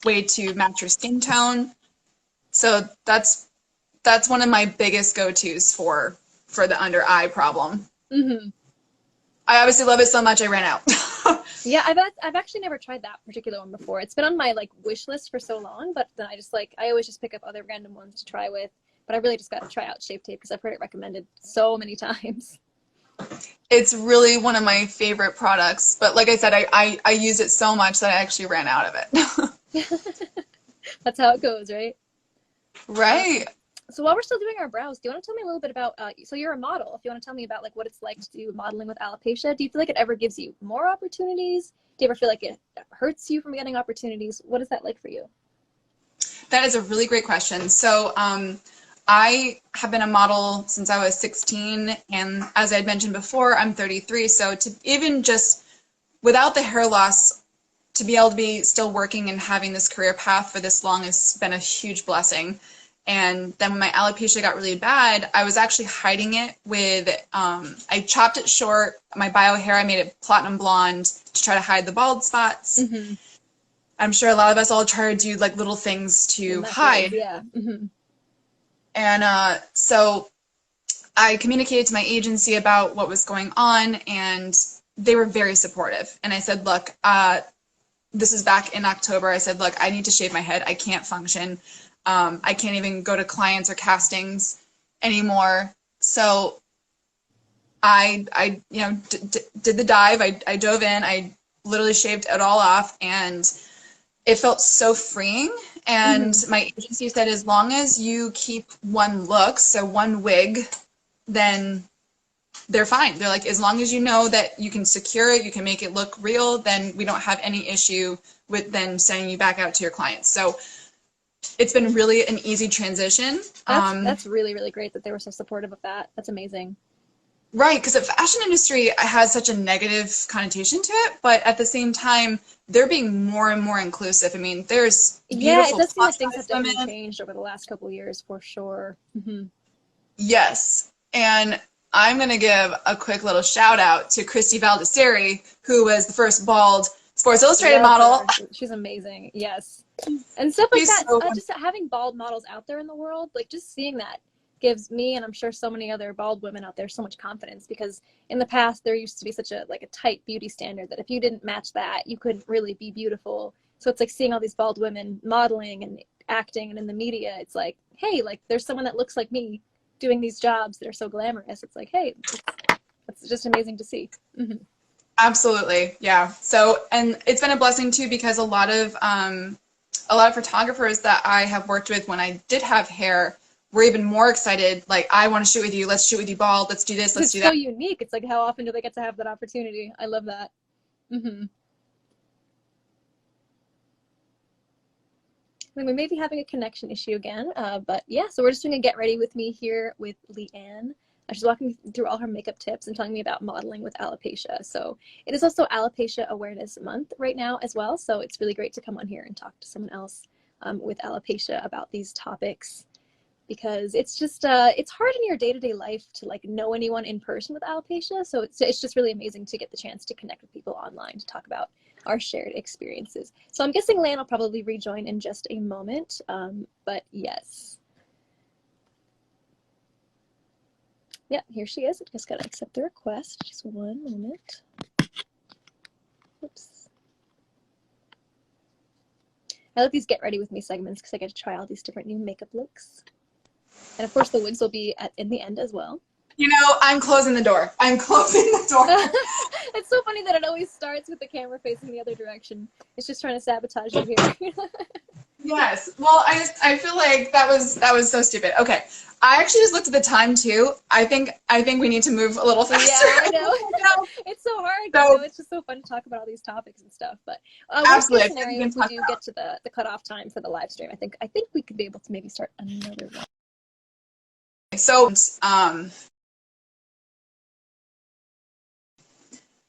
way to match your skin tone. So that's one of my biggest go-tos for the under eye problem. Mm-hmm. I obviously love it so much I ran out. Yeah, I've actually never tried that particular one before. It's been on my like wish list for so long, but then I always just pick up other random ones to try with. But I really just got to try out Shape Tape because I've heard it recommended so many times. It's really one of my favorite products, but like I said, I use it so much that I actually ran out of it. That's how it goes, right? Right. So while we're still doing our brows, do you want to tell me a little bit about, so you're a model, if you want to tell me about like what it's like to do modeling with alopecia. Do you feel like it ever gives you more opportunities? Do you ever feel like it hurts you from getting opportunities? What is that like for you? That is a really great question. So I have been a model since I was 16, and as I had mentioned before, I'm 33. So to even just without the hair loss, to be able to be still working and having this career path for this long has been a huge blessing. And then when my alopecia got really bad, I was actually hiding it with, I chopped it short. My bio hair, I made it platinum blonde to try to hide the bald spots. Mm-hmm. I'm sure a lot of us all try to do like little things to hide. Yeah. Mm-hmm. And so I communicated to my agency about what was going on, and they were very supportive. And I said, look, this is back in October. I said, look, I need to shave my head. I can't function. I can't even go to clients or castings anymore. So I did the dive. I dove in. I literally shaved it all off, and it felt so freeing. And my agency said, as long as you keep one look, so one wig, then they're fine. They're like, as long as you know that you can secure it, you can make it look real, then we don't have any issue with then sending you back out to your clients. So it's been really an easy transition. That's really, really great that they were so supportive of that. That's amazing. Right, because the fashion industry has such a negative connotation to it, but at the same time, they're being more and more inclusive. I mean, there's beautiful it does seem like things have definitely changed over the last couple of years, for sure. Mm-hmm. Yes, And I'm going to give a quick little shout out to Christy Valdeseri, who was the first bald Sports Illustrated model. She's amazing. Yes. And stuff like that. So just having bald models out there in the world, like just seeing that gives me, and I'm sure so many other bald women out there, so much confidence, because in the past there used to be such a tight beauty standard that if you didn't match that, you couldn't really be beautiful. So it's like seeing all these bald women modeling and acting and in the media, it's like, hey, like there's someone that looks like me doing these jobs that are so glamorous. It's like, hey, it's just amazing to see. Mm-hmm. Absolutely, yeah. So, and it's been a blessing too, because a lot of photographers that I have worked with when I did have hair were even more excited. Like, I want to shoot with you. Let's shoot with you bald. Let's do this. Let's do that. It's so unique. It's like, how often do they get to have that opportunity? I love that. Mm-hmm. We may be having a connection issue again, but yeah, so we're just doing a get ready with me here with Leanne. She's walking me through all her makeup tips and telling me about modeling with alopecia. So it is also Alopecia Awareness Month right now as well. So it's really great to come on here and talk to someone else with alopecia about these topics, because it's just, it's hard in your day-to-day life to know anyone in person with alopecia. So it's just really amazing to get the chance to connect with people online to talk about our shared experiences. So I'm guessing Lan will probably rejoin in just a moment, but yes. Yeah, here she is. I just gotta accept the request. Just one moment. Oops. I love these get ready with me segments because I get to try all these different new makeup looks. And of course the wigs will be in the end as well. You know, I'm closing the door. I'm closing the door. It's so funny that it always starts with the camera facing the other direction. It's just trying to sabotage you here. Yes. Well, I feel like that was so stupid. Okay. I actually just looked at the time too. I think we need to move a little faster. Yeah, I know. It's so hard. So, it's just so fun to talk about all these topics and stuff. But absolutely. Scenario, if we do get to the cutoff time for the live stream, I think we could be able to maybe start another one.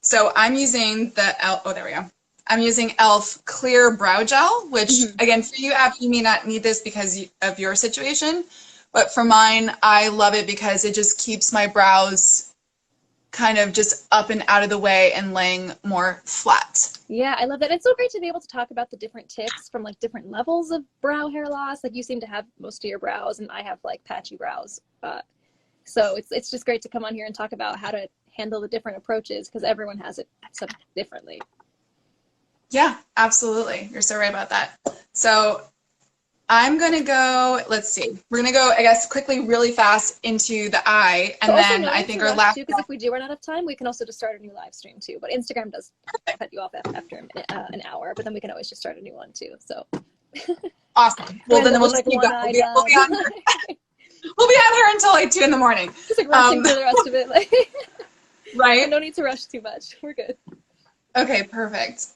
So I'm using there we go. I'm using e.l.f. Clear Brow Gel, which again, for you, Abby, you may not need this because of your situation, but for mine, I love it because it just keeps my brows kind of just up and out of the way and laying more flat. Yeah, I love that. It's so great to be able to talk about the different tips from different levels of brow hair loss. Like you seem to have most of your brows, and I have patchy brows. So it's just great to come on here and talk about how to handle the different approaches, because everyone has it something differently. Yeah, absolutely. You're so right about that. So I'm going to go, let's see. We're going to go, I guess, quickly, really fast into the eye. And then I think our last... Because if we do run out of time, we can also just start a new live stream too. But Instagram does cut you off after an hour, but then we can always just start a new one too. So awesome. Well, then we'll just keep going. We'll be on here. We'll be on here until 2 in the morning. Just rushing through the rest of it. Right? No need to rush too much. We're good. Okay, perfect.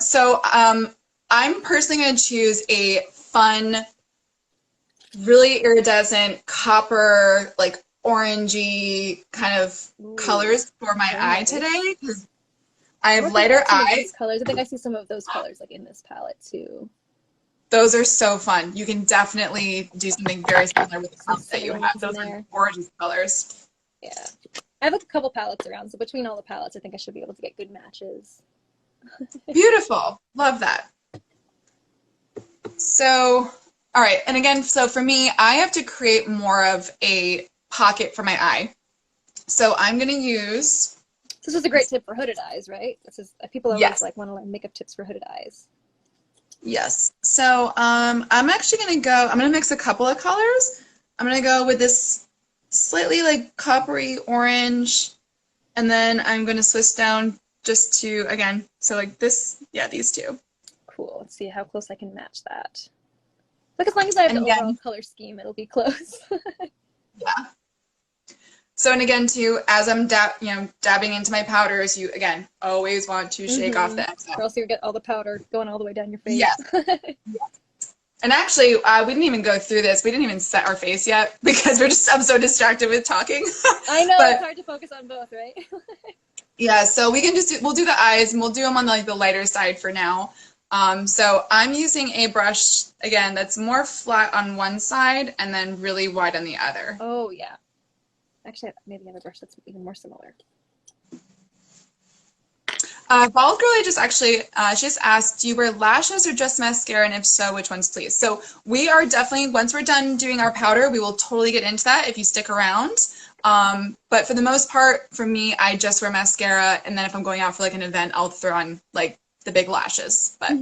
So I'm personally going to choose a fun, really iridescent copper, orangey kind of colors for my eye today, because I have lighter eyes. Colors. I think I see some of those colors in this palette too. Those are so fun. You can definitely do something very similar with the colors that you have. Those are gorgeous colors. Yeah. I have a couple palettes around, so between all the palettes, I think I should be able to get good matches. Beautiful. Love that. So, all right. And again, so for me, I have to create more of a pocket for my eye. So I'm going to use... This is a great tip for hooded eyes, right? This is people always want to learn makeup tips for hooded eyes. Yes. So I'm actually going to mix a couple of colors. I'm going to go with this slightly coppery orange, and then I'm going to switch down just to, again, so this, these two. Cool. Let's see how close I can match that. As long as I have the overall color scheme, it'll be close. Yeah. So, and again, too, as I'm dabbing into my powders, you, again, always want to shake off the excess. Or else you get all the powder going all the way down your face. Yeah. And actually, we didn't even go through this. We didn't even set our face yet because I'm so distracted with talking. I know, it's hard to focus on both, right? Yeah, so we can we'll do the eyes, and we'll do them on the lighter side for now. So I'm using a brush, again, that's more flat on one side and then really wide on the other. Oh, yeah. Actually, maybe I have a brush that's even more similar. Bald Girlie just actually, she just asked, do you wear lashes or just mascara? And if so, which ones, please? So we are definitely, once we're done doing our powder, we will totally get into that if you stick around. But for the most part, for me, I just wear mascara. And then if I'm going out for like an event, I'll throw on like the big lashes. But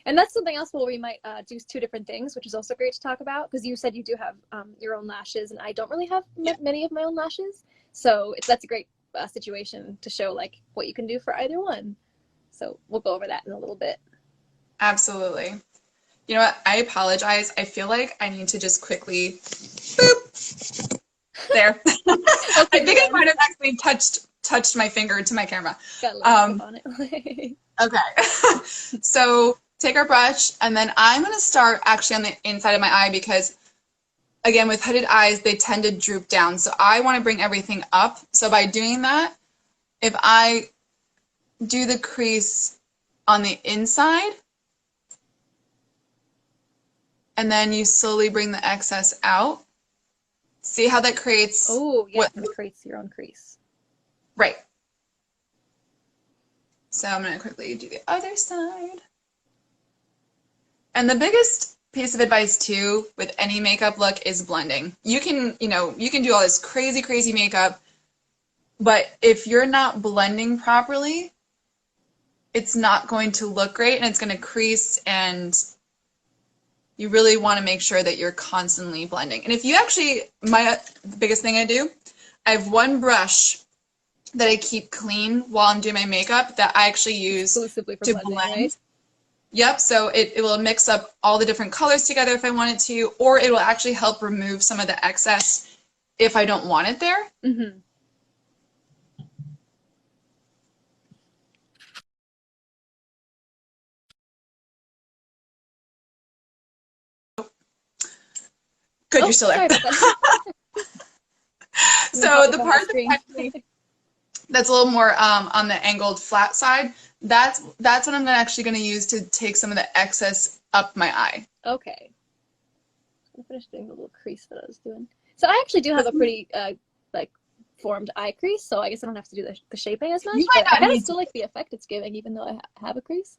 And that's something else where we might do two different things, which is also great to talk about, because you said you do have your own lashes, and I don't really have many of my own lashes. So that's a great situation to show like what you can do for either one. So we'll go over that in a little bit. Absolutely. You know what? I apologize. I feel like I need to just quickly, boop, there. I think I might have actually touched my finger to my camera. Got a little on it. Okay. So take our brush, and then I'm going to start actually on the inside of my eye because, again, with hooded eyes, they tend to droop down. So I want to bring everything up. So by doing that, if I do the crease on the inside, and then you slowly bring the excess out, see how that creates... Oh, yeah, it creates your own crease. Right. So I'm going to quickly do the other side. And the biggest piece of advice too with any makeup look is blending. You can do all this crazy makeup, but if you're not blending properly, it's not going to look great and it's going to crease, and you really want to make sure that you're constantly blending. And if you actually, the biggest thing I do, I have one brush that I keep clean while I'm doing my makeup that I actually use exclusively for to blending, blend. right? Yep, so it will mix up all the different colors together if I want it to, or it will actually help remove some of the excess if I don't want it there. Mm-hmm. Good, you're still there. So the part that's a little more on the angled flat side, that's what I'm actually going to use to take some of the excess up my eye. Okay. I finished doing the little crease that I was doing. So I actually do have a pretty like formed eye crease, so I guess I don't have to do the shaping as much. But I kind of still like the effect it's giving, even though I have a crease.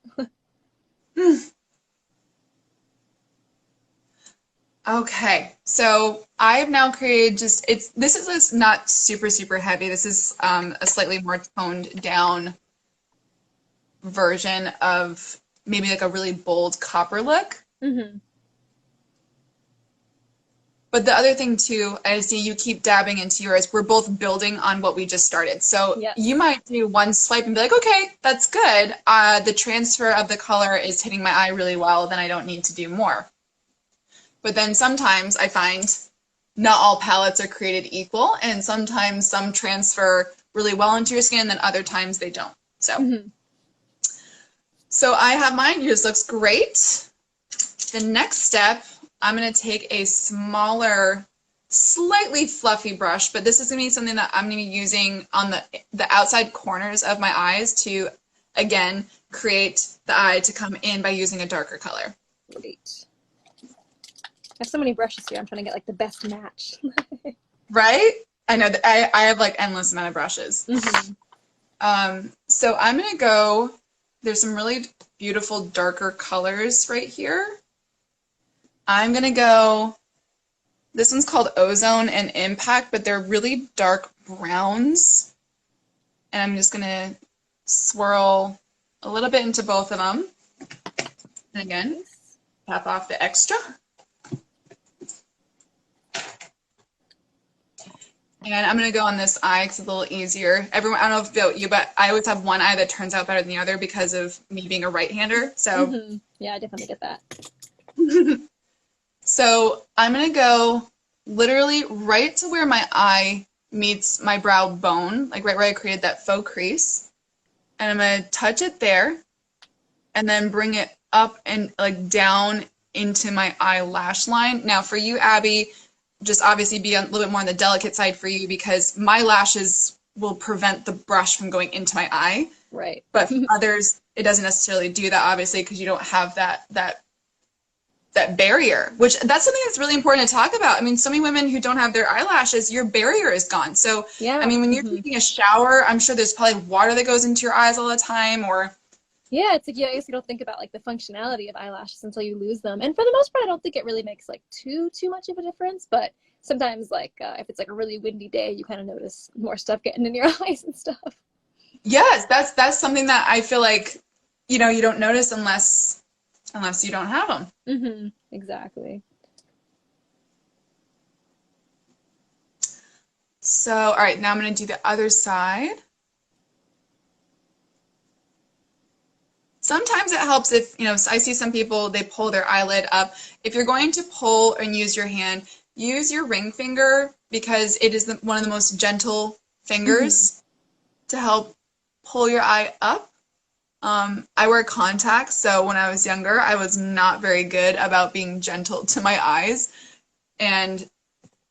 Okay, so I've now created this is not super heavy. This is a slightly more toned down version of maybe like a really bold copper look. Mm-hmm. But the other thing too, I see you keep dabbing into yours. We're both building on what we just started. So you might do one swipe and be like, okay, that's good. The transfer of the color is hitting my eye really well. Then I don't need to do more. But then sometimes I find not all palettes are created equal, and sometimes some transfer really well into your skin, and then other times they don't. So, so I have mine. Yours looks great. The next step, I'm going to take a smaller, slightly fluffy brush, but this is going to be something that I'm going to be using on the outside corners of my eyes to, again, create the eye to come in by using a darker color. Great. I have so many brushes here. I'm trying to get like the best match. Right? I know that I have like endless amount of brushes. Mm-hmm. So I'm going to go, there's some really beautiful darker colors right here. I'm going to go, this one's called Ozone and Impact, but they're really dark browns. And I'm just going to swirl a little bit into both of them. And again, tap off the extra. And I'm going to go on this eye because it's a little easier. Everyone, I don't know about you, but I always have one eye that turns out better than the other because of me being a right-hander. So yeah, I definitely get that. So I'm going to go literally right to where my eye meets my brow bone, like right where I created that faux crease. And I'm going to touch it there and then bring it up and like down into my eyelash line. Now for you, Abby, just obviously be a little bit more on the delicate side for you because my lashes will prevent the brush from going into my eye. Right. But for others, it doesn't necessarily do that, obviously, because you don't have that that barrier, which that's something that's really important to talk about. I mean, so many women who don't have their eyelashes, your barrier is gone. So, Yeah. I mean, when you're taking a shower, I'm sure there's probably water that goes into your eyes all the time, or yeah, it's like, yeah, I guess you don't think about like the functionality of eyelashes until you lose them. And for the most part, I don't think it really makes like too much of a difference. But sometimes, like if it's like a really windy day, you kind of notice more stuff getting in your eyes and stuff. yes, that's something that I feel like, you know, you don't notice unless you don't have them. Mm-hmm. Exactly. So, all right, now I'm going to do the other side. Sometimes it helps if, you know, I see some people, they pull their eyelid up. If you're going to pull and use your hand, use your ring finger because it is one of the most gentle fingers to help pull your eye up. I wear contacts, so when I was younger, I was not very good about being gentle to my eyes. And,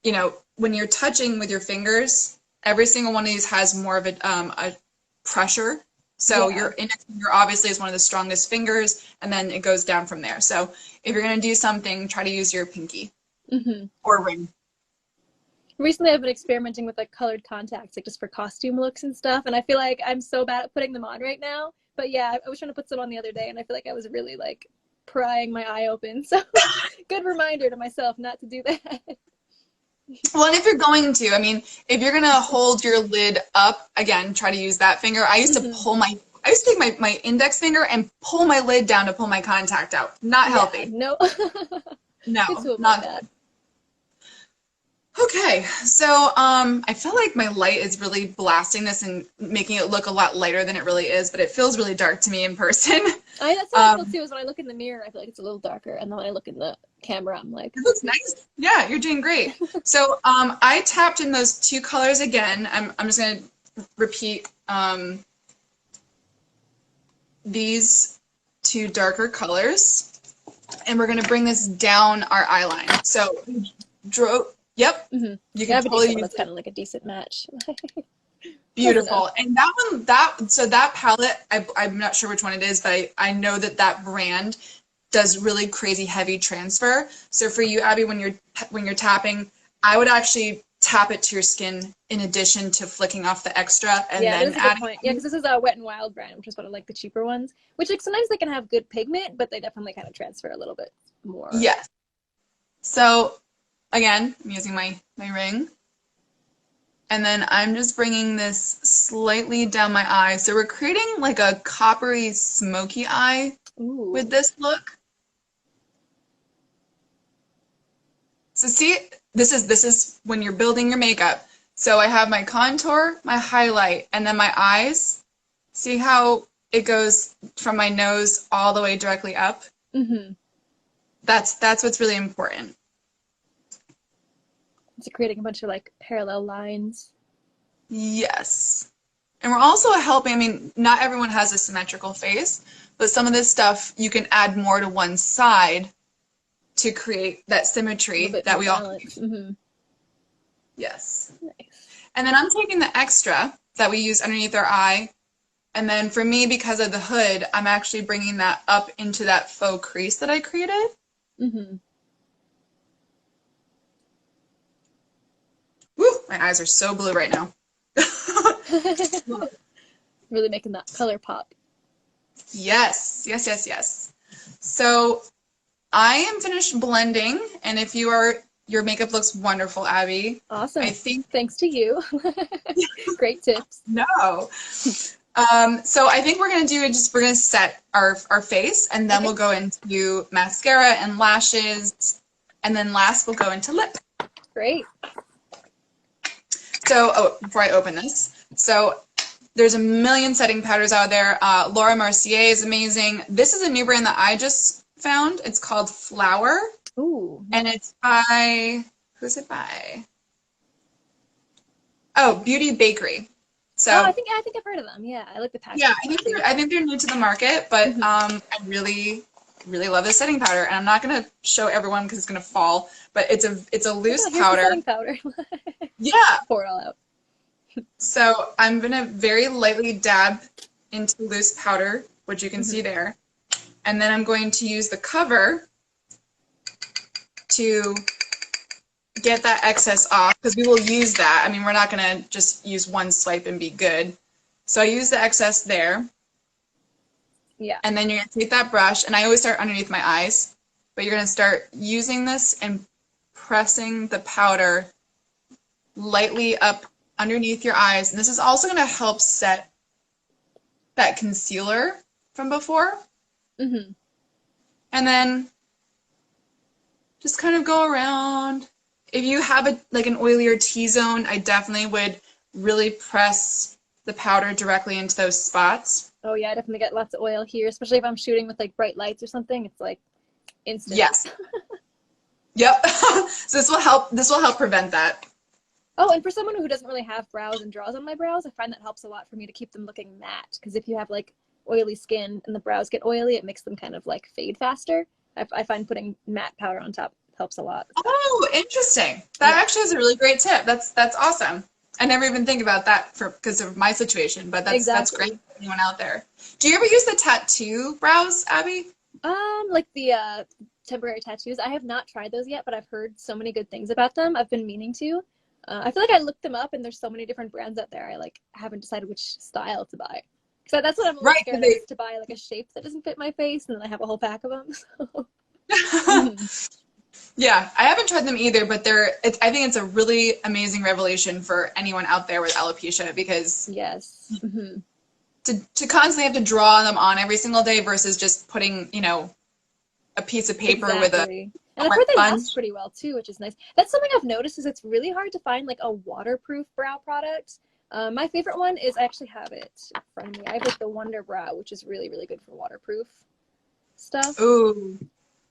you know, when you're touching with your fingers, every single one of these has more of a pressure. So your index finger obviously is one of the strongest fingers, and then it goes down from there. So if you're going to do something, try to use your pinky or ring. Recently, I've been experimenting with like colored contacts, like just for costume looks and stuff. And I feel like I'm so bad at putting them on right now. But yeah, I was trying to put some on the other day, and I feel like I was really like prying my eye open. So good reminder to myself not to do that. Well, and if you're going to, I mean, if you're going to hold your lid up, again, try to use that finger. I used to take my index finger and pull my lid down to pull my contact out. Not healthy. No. No, not good. Okay, so I feel like my light is really blasting this and making it look a lot lighter than it really is, but it feels really dark to me in person. That's how I feel too, is when I look in the mirror, I feel like it's a little darker, and then when I look in the camera, I'm like... It looks nice. Yeah, you're doing great. So I tapped in those two colors again. I'm just going to repeat these two darker colors, and we're going to bring this down our eye line. So, yep. You can totally use that's kind of like a decent match. Beautiful. And that one, that palette, I'm not sure which one it is, but I know that brand does really crazy heavy transfer. So for you, Abby, when you're tapping, I would actually tap it to your skin in addition to flicking off the extra and then adding. Good point. Yeah, because this is a Wet n Wild brand, which is one of like the cheaper ones. Which like sometimes they can have good pigment, but they definitely kind of transfer a little bit more. Yes. So again, I'm using my ring. And then I'm just bringing this slightly down my eye. So we're creating like a coppery, smoky eye with this look. So see, this is when you're building your makeup. So I have my contour, my highlight, and then my eyes. See how it goes from my nose all the way directly up? That's what's really important. So creating a bunch of like parallel lines. Yes. And we're also helping, I mean, not everyone has a symmetrical face, but some of this stuff you can add more to one side to create that symmetry that we all need. Yes. Nice. And then I'm taking the extra that we use underneath our eye, and then for me, because of the hood, I'm actually bringing that up into that faux crease that I created. Woo, my eyes are so blue right now. Really making that color pop. Yes. So I am finished blending, and if you are, your makeup looks wonderful, Abby. Awesome. Thanks to you. Great tips. No. So I think we're gonna we're gonna set our face, and then we'll go into mascara and lashes, and then last we'll go into lip. Great. So, before I open this, so there's a million setting powders out there. Laura Mercier is amazing. This is a new brand that I just found. It's called Flower. Ooh. And it's by, who's it by? Oh, Beauty Bakery. So I think I've heard of them. Yeah, I like the packaging. Yeah, I think they're new to the market, but I really love this setting powder, and I'm not gonna show everyone because it's gonna fall. But it's a loose powder. Setting powder. Yeah. Pour it all out. So I'm gonna very lightly dab into loose powder, which you can see there, and then I'm going to use the cover to get that excess off, because we will use that. I mean, we're not going to just use one swipe and be good. So I use the excess there. Yeah. And then you're going to take that brush, and I always start underneath my eyes, but you're going to start using this and pressing the powder lightly up underneath your eyes. And this is also going to help set that concealer from before. Mm-hmm. And then just kind of go around. If you have an oilier T-zone, I definitely would really press the powder directly into those spots. Oh yeah, I definitely get lots of oil here, especially if I'm shooting with like bright lights or something. It's like instant. Yes. Yep. So this will help prevent that. Oh, and for someone who doesn't really have brows and draws on my brows, I find that helps a lot for me to keep them looking matte. Because if you have like oily skin and the brows get oily, it makes them kind of like fade faster. I find putting matte powder on top helps a lot. Oh, interesting. That actually is a really great tip. That's awesome. I never even think about that because of my situation, but that's great for anyone out there. Do you ever use the tattoo brows, Abby? Like the temporary tattoos. I have not tried those yet, but I've heard so many good things about them. I've been meaning to. I feel like I looked them up, and there's so many different brands out there. I like haven't decided which style to buy. So that's what I'm scared of, is to buy like a shape that doesn't fit my face, and then I have a whole pack of them. So. Yeah, I haven't tried them either, but I think it's a really amazing revelation for anyone out there with alopecia, because yes, mm-hmm. to constantly have to draw them on every single day versus just putting, a piece of paper with a. And I've heard they last pretty well too, which is nice. That's something I've noticed, is it's really hard to find like a waterproof brow product. My favorite one is, I actually have it in front of me. I have like the Wonder Brow, which is really, really good for waterproof stuff. Ooh.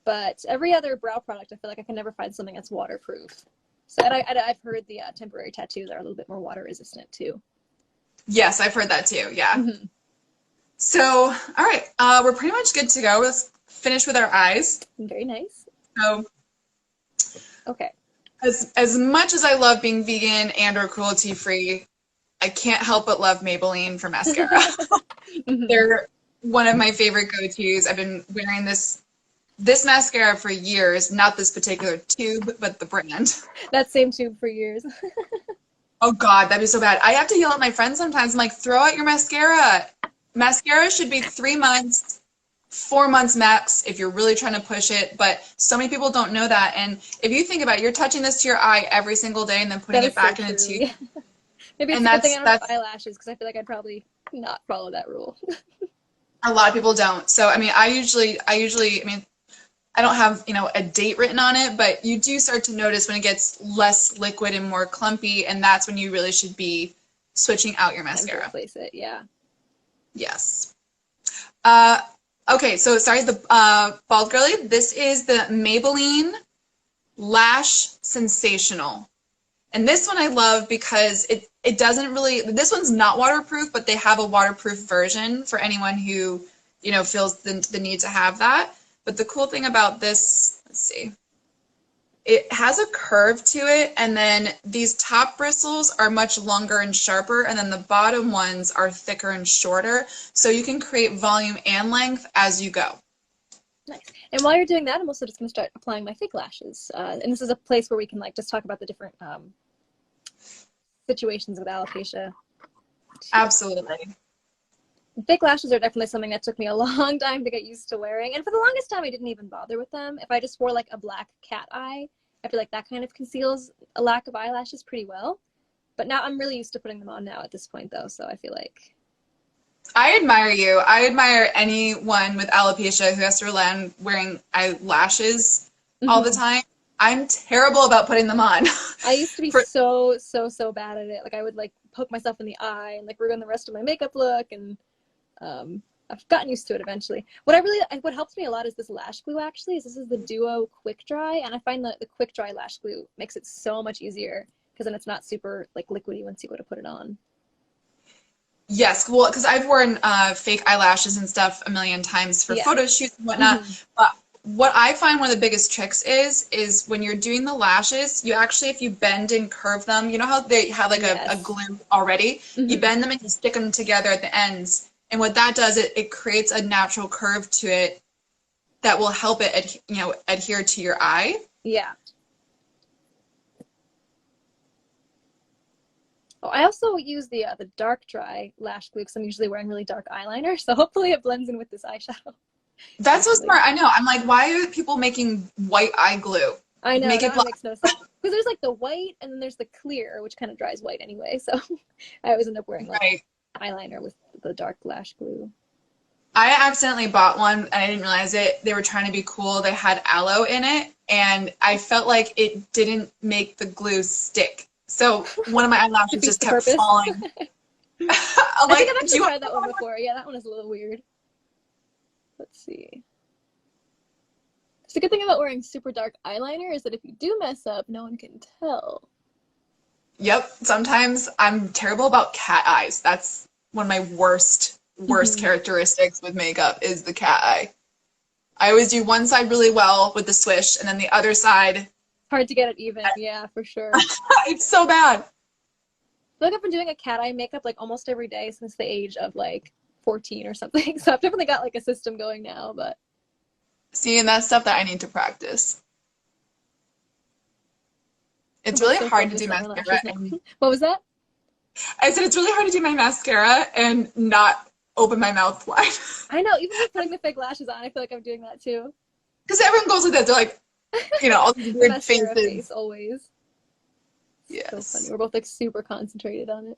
But every other brow product, I feel like I can never find something that's waterproof. So and I've heard the temporary tattoos are a little bit more water resistant too. Yes, I've heard that too. Yeah. Mm-hmm. So, all right, we're pretty much good to go. Let's finish with our eyes. Very nice. So, okay. As much as I love being vegan and or cruelty free, I can't help but love Maybelline for mascara. Mm-hmm. They're one of my favorite go-tos. I've been wearing this mascara for years, not this particular tube, but the brand. That same tube for years. Oh God, that'd be so bad. I have to yell at my friends sometimes. I'm like, throw out your mascara. Mascara should be 3 months, 4 months max if you're really trying to push it. But so many people don't know that. And if you think about it, you're touching this to your eye every single day and then putting it back in a tube. Yeah. Maybe it's a good thing I don't have eyelashes, because I feel like I'd probably not follow that rule. A lot of people don't. So I mean, I usually I don't have, a date written on it, but you do start to notice when it gets less liquid and more clumpy, and that's when you really should be switching out your mascara. Replace it, yeah. Yes. Okay, so sorry, the Bald Girly. This is the Maybelline Lash Sensational. And this one I love because it doesn't really, this one's not waterproof, but they have a waterproof version for anyone who, feels the need to have that. But the cool thing about this, let's see, it has a curve to it, and then these top bristles are much longer and sharper, and then the bottom ones are thicker and shorter, so you can create volume and length as you go. Nice. And while you're doing that, I'm also just going to start applying my fake lashes. And this is a place where we can just talk about the different situations with alopecia. Absolutely. Fake lashes are definitely something that took me a long time to get used to wearing. And for the longest time, I didn't even bother with them. If I just wore like a black cat eye, I feel like that kind of conceals a lack of eyelashes pretty well. But now I'm really used to putting them on now at this point, though. So I feel like... I admire you. I admire anyone with alopecia who has to rely on wearing eyelashes all the time. I'm terrible about putting them on. I used to be so bad at it. Like I would like poke myself in the eye and like ruin the rest of my makeup look, and I've gotten used to it eventually. What helps me a lot is this lash glue. Actually, this is the Duo Quick Dry, and I find that the Quick Dry lash glue makes it so much easier, because then it's not super like liquidy once you go to put it on. Yes, well, because I've worn fake eyelashes and stuff a million times for photo shoots and whatnot. But what I find one of the biggest tricks is when you're doing the lashes, you actually, if you bend and curve them, you know how they have like a glue already? You bend them and you stick them together at the ends. And what that does, it creates a natural curve to it that will help it adhere to your eye. Yeah. Oh, I also use the dark dry lash glue because I'm usually wearing really dark eyeliner, so hopefully it blends in with this eyeshadow. That's so smart. I know. I'm like, why are people making white eye glue? I know, Make it that black. makes no sense. Because there's like the white and then there's the clear, which kind of dries white anyway. So I always end up wearing like eyeliner with the dark lash glue. I accidentally bought one and I didn't realize it. They were trying to be cool. They had aloe in it, and I felt like it didn't make the glue stick. So one of my eyelashes just kept falling. I think I've actually tried that one before. Yeah, that one is a little weird. Let's see. So the good thing about wearing super dark eyeliner is that if you do mess up, no one can tell. Yep. Sometimes I'm terrible about cat eyes. That's one of my worst characteristics with makeup is the cat eye. I always do one side really well with the swish, and then the other side. Hard to get it even. Yeah, for sure. It's so bad. I feel like I've been doing a cat eye makeup like almost every day since the age of like 14 or something. So I've definitely got like a system going now, but. See, and that's stuff that I need to practice. It's really hard to do mascara. What was that? I said it's really hard to do my mascara and not open my mouth wide. I know, even with putting the fake lashes on, I feel like I'm doing that too. Because everyone goes like that. They're like, you know, all these weird faces. Face always. Yes. So funny. We're both like super concentrated on it.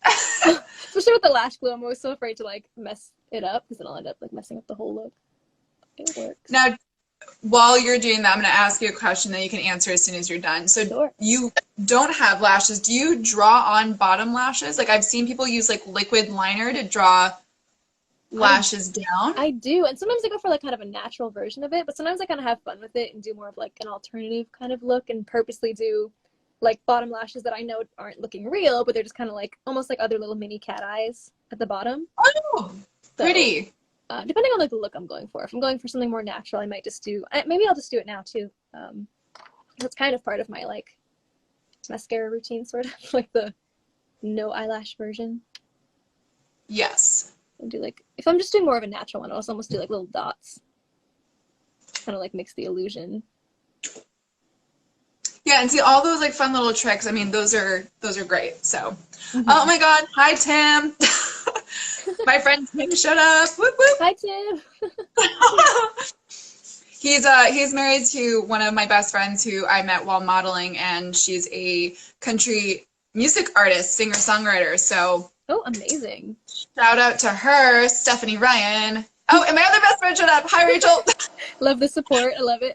Especially with the lash glue, I'm always so afraid to like mess it up because then I'll end up like messing up the whole look. It works. Now, while you're doing that, I'm going to ask you a question that you can answer as soon as you're done. So you don't have lashes. Do you draw on bottom lashes? Like I've seen people use like liquid liner to draw lashes down. I do. And sometimes I go for like kind of a natural version of it, but sometimes I kind of have fun with it and do more of like an alternative kind of look and purposely do like bottom lashes that I know aren't looking real, but they're just kind of like almost like other little mini cat eyes at the bottom. Oh, pretty. Depending on like the look I'm going for. If I'm going for something more natural, I might just do, maybe I'll just do it now too. That's kind of part of my like mascara routine, sort of like the no eyelash version. Yes. And do like, if I'm just doing more of a natural one, I'll also almost do like little dots. Kind of like mix the illusion. Yeah, and see all those like fun little tricks. I mean, those are great. So, oh my God, hi Tim. My friend Tim showed up. Whoop, whoop. Hi Tim. He's married to one of my best friends who I met while modeling, and she's a country music artist, singer-songwriter. So, oh, amazing. Shout out to her, Stephanie Ryan. Oh, and my other best friend showed up. Hi, Rachel. Love the support. I love it.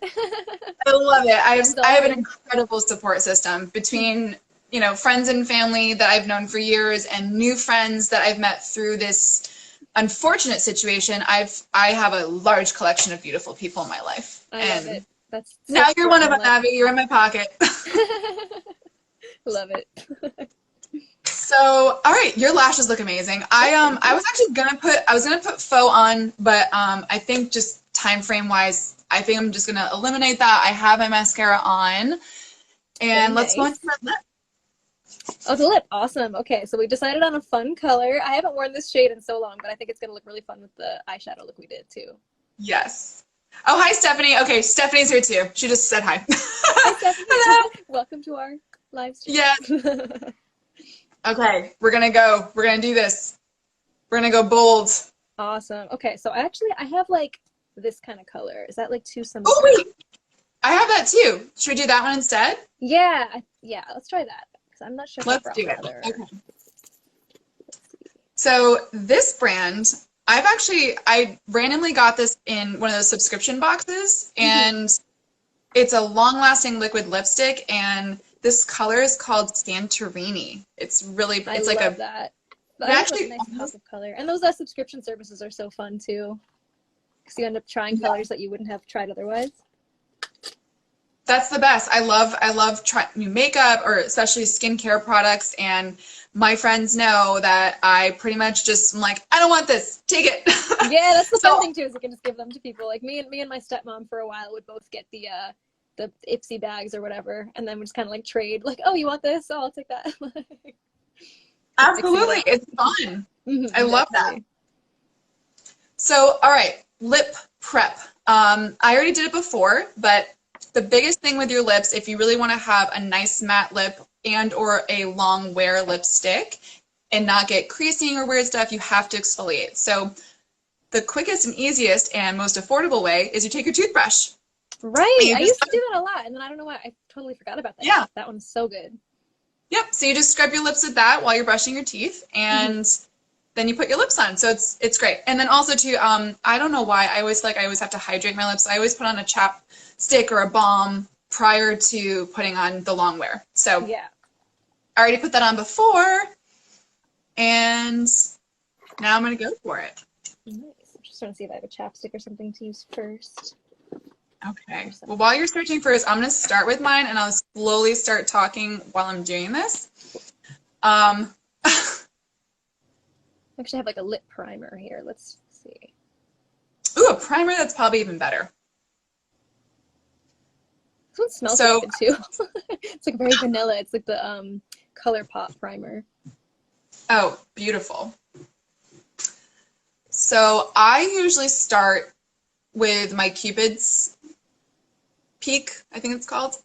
I love it. I have an incredible support system between, you know, friends and family that I've known for years and new friends that I've met through this unfortunate situation. I have a large collection of beautiful people in my life. I love it. That's now you're one of them, Abby. You're in my pocket. Love it. So, all right, your lashes look amazing. I was actually gonna put faux on, but I think just time frame wise, I think I'm just gonna eliminate that. I have my mascara on, and let's go into my lip. Oh, the lip, awesome. Okay, so we decided on a fun color. I haven't worn this shade in so long, but I think it's gonna look really fun with the eyeshadow look we did too. Yes. Oh, hi Stephanie. Okay, Stephanie's here too. She just said hi. Hi Stephanie. Hello. Welcome to our live stream. Yes. Okay, we're gonna do this. We're gonna go bold. Awesome. Okay, so I have like this kind of color. Is that like too similar? Oh wait, I have that too. Should we do that one instead? Yeah, let's try that because I'm not sure. Let's do it. Okay. So this brand, I randomly got this in one of those subscription boxes, and it's a long-lasting liquid lipstick, and this color is called Santorini. It's really, it's like love that. But actually, nice pop of color, and those subscription services are so fun too, because you end up trying colors that you wouldn't have tried otherwise. That's the best. I love trying new makeup, or especially skincare products, and my friends know that I pretty much just am like, I don't want this, take it. Yeah, that's the fun thing too, is you can just give them to people. Like me and my stepmom for a while would both get the Ipsy bags or whatever, and then we just kind of like trade, like, oh, you want this? Oh, I'll take that. Absolutely, it's fun. I love that. So, all right, lip prep. I already did it before, but The biggest thing with your lips, if you really want to have a nice matte lip and or a long wear lipstick and not get creasing or weird stuff, you have to exfoliate. So the quickest and easiest and most affordable way is you take your toothbrush. Right. I used to do that a lot, and then I don't know why I totally forgot about that. Yeah. That one's so good. Yep. So you just scrub your lips with that while you're brushing your teeth, and then you put your lips on. So it's great. And then also too, I don't know why I always have to hydrate my lips. I always put on a chapstick or a balm prior to putting on the long wear. So yeah, I already put that on before, and now I'm gonna go for it. Nice. I'm just trying to see if I have a chapstick or something to use first. Okay. Well, while you're searching first, I'm going to start with mine, and I'll slowly start talking while I'm doing this. I actually have like a lip primer here. Let's see. Ooh, a primer, that's probably even better. This one smells so good too. It's like very vanilla. It's like the ColourPop primer. Oh, beautiful. So I usually start with my Cupid's Peak, I think it's called.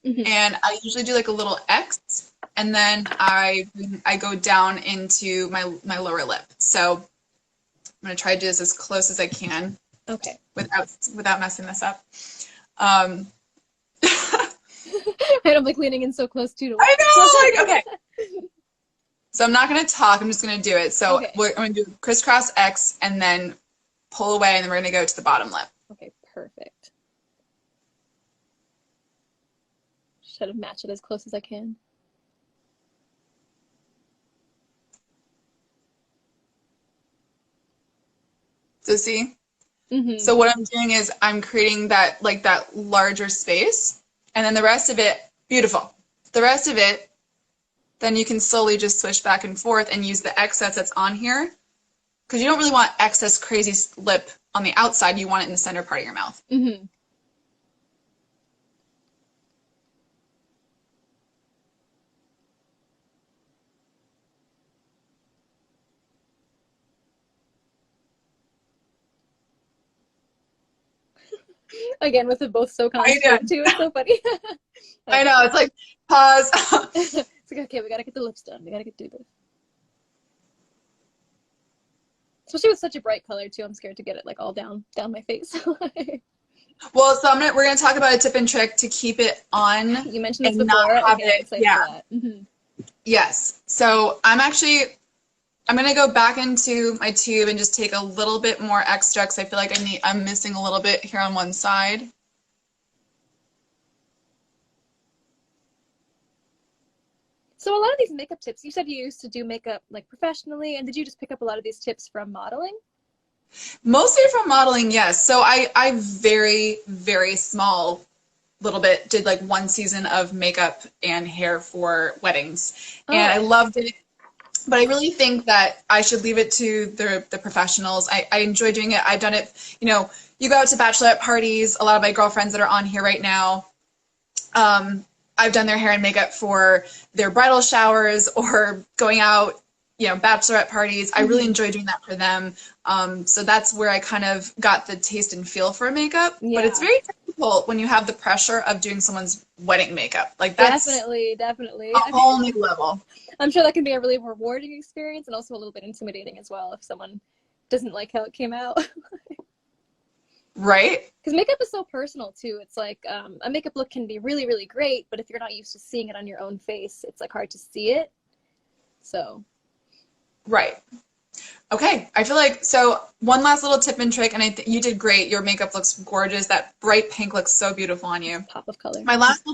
And I usually do like a little X, and then I go down into my lower lip. So I'm gonna try to do this as close as I can. Okay. Without messing this up. I'm like leaning in so close too. I know. Like, okay. So I'm not gonna talk. I'm just gonna do it. So okay. I'm gonna do crisscross X and then pull away, and then we're gonna go to the bottom lip. Okay. Perfect. Try to match it as close as I can. So see? So what I'm doing is I'm creating that larger space, and then the rest of it, beautiful. The rest of it, then you can slowly just swish back and forth and use the excess that's on here, because you don't really want excess crazy lip on the outside. You want it in the center part of your mouth. Again, with it both so concentrated too. It's so funny. I know. It's like, pause. It's like, okay, we gotta get the lips done. We gotta do this. Especially with such a bright color too. I'm scared to get it like all down my face. Well, so we're gonna talk about a tip and trick to keep it on. You mentioned this before. Okay, yeah. Yes. So I'm gonna go back into my tube and just take a little bit more extra, because I feel like I'm missing a little bit here on one side. So a lot of these makeup tips, you said you used to do makeup like professionally, and did you just pick up a lot of these tips from modeling? Mostly from modeling, yes. So I very, very small little bit did like one season of makeup and hair for weddings, and I loved it. But I really think that I should leave it to the professionals. I enjoy doing it. I've done it, you go out to bachelorette parties. A lot of my girlfriends that are on here right now, I've done their hair and makeup for their bridal showers or going out, bachelorette parties. I really enjoy doing that for them. So that's where I kind of got the taste and feel for makeup. Yeah. But it's very difficult when you have the pressure of doing someone's wedding makeup. Like that's definitely a whole new level. I'm sure that can be a really rewarding experience, and also a little bit intimidating as well if someone doesn't like how it came out. Right? Because makeup is so personal too. It's like a makeup look can be really, really great, but if you're not used to seeing it on your own face, it's like hard to see it. So. Right. Okay. I feel like, so one last little tip and trick, and you did great. Your makeup looks gorgeous. That bright pink looks so beautiful on you. Pop of color. My last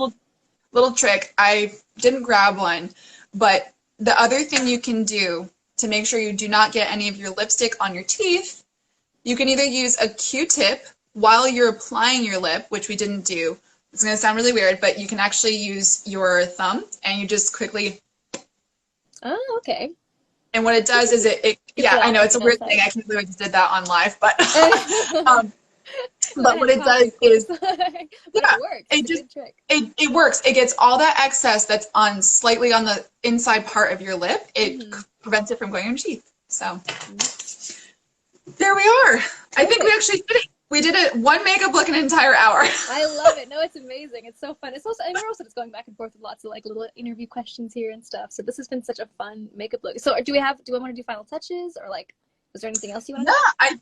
little trick, I didn't grab one, but the other thing you can do to make sure you do not get any of your lipstick on your teeth, you can either use a Q-tip while you're applying your lip, which we didn't do. It's going to sound really weird, but you can actually use your thumb and you just quickly. Oh, okay. And what it does is yeah, I know it's a weird thing. I can't believe I just did that on live, but but what it does is it works. It gets all that excess that's slightly on the inside part of your lip. It prevents it from going on your teeth. So there we are. I think we actually did it. We did it one makeup look an entire hour. I love it. No, it's amazing. It's so fun. It's also, and we're also just going back and forth with lots of like little interview questions here and stuff. So this has been such a fun makeup look. So do I want to do final touches, or like, is there anything else you want to do?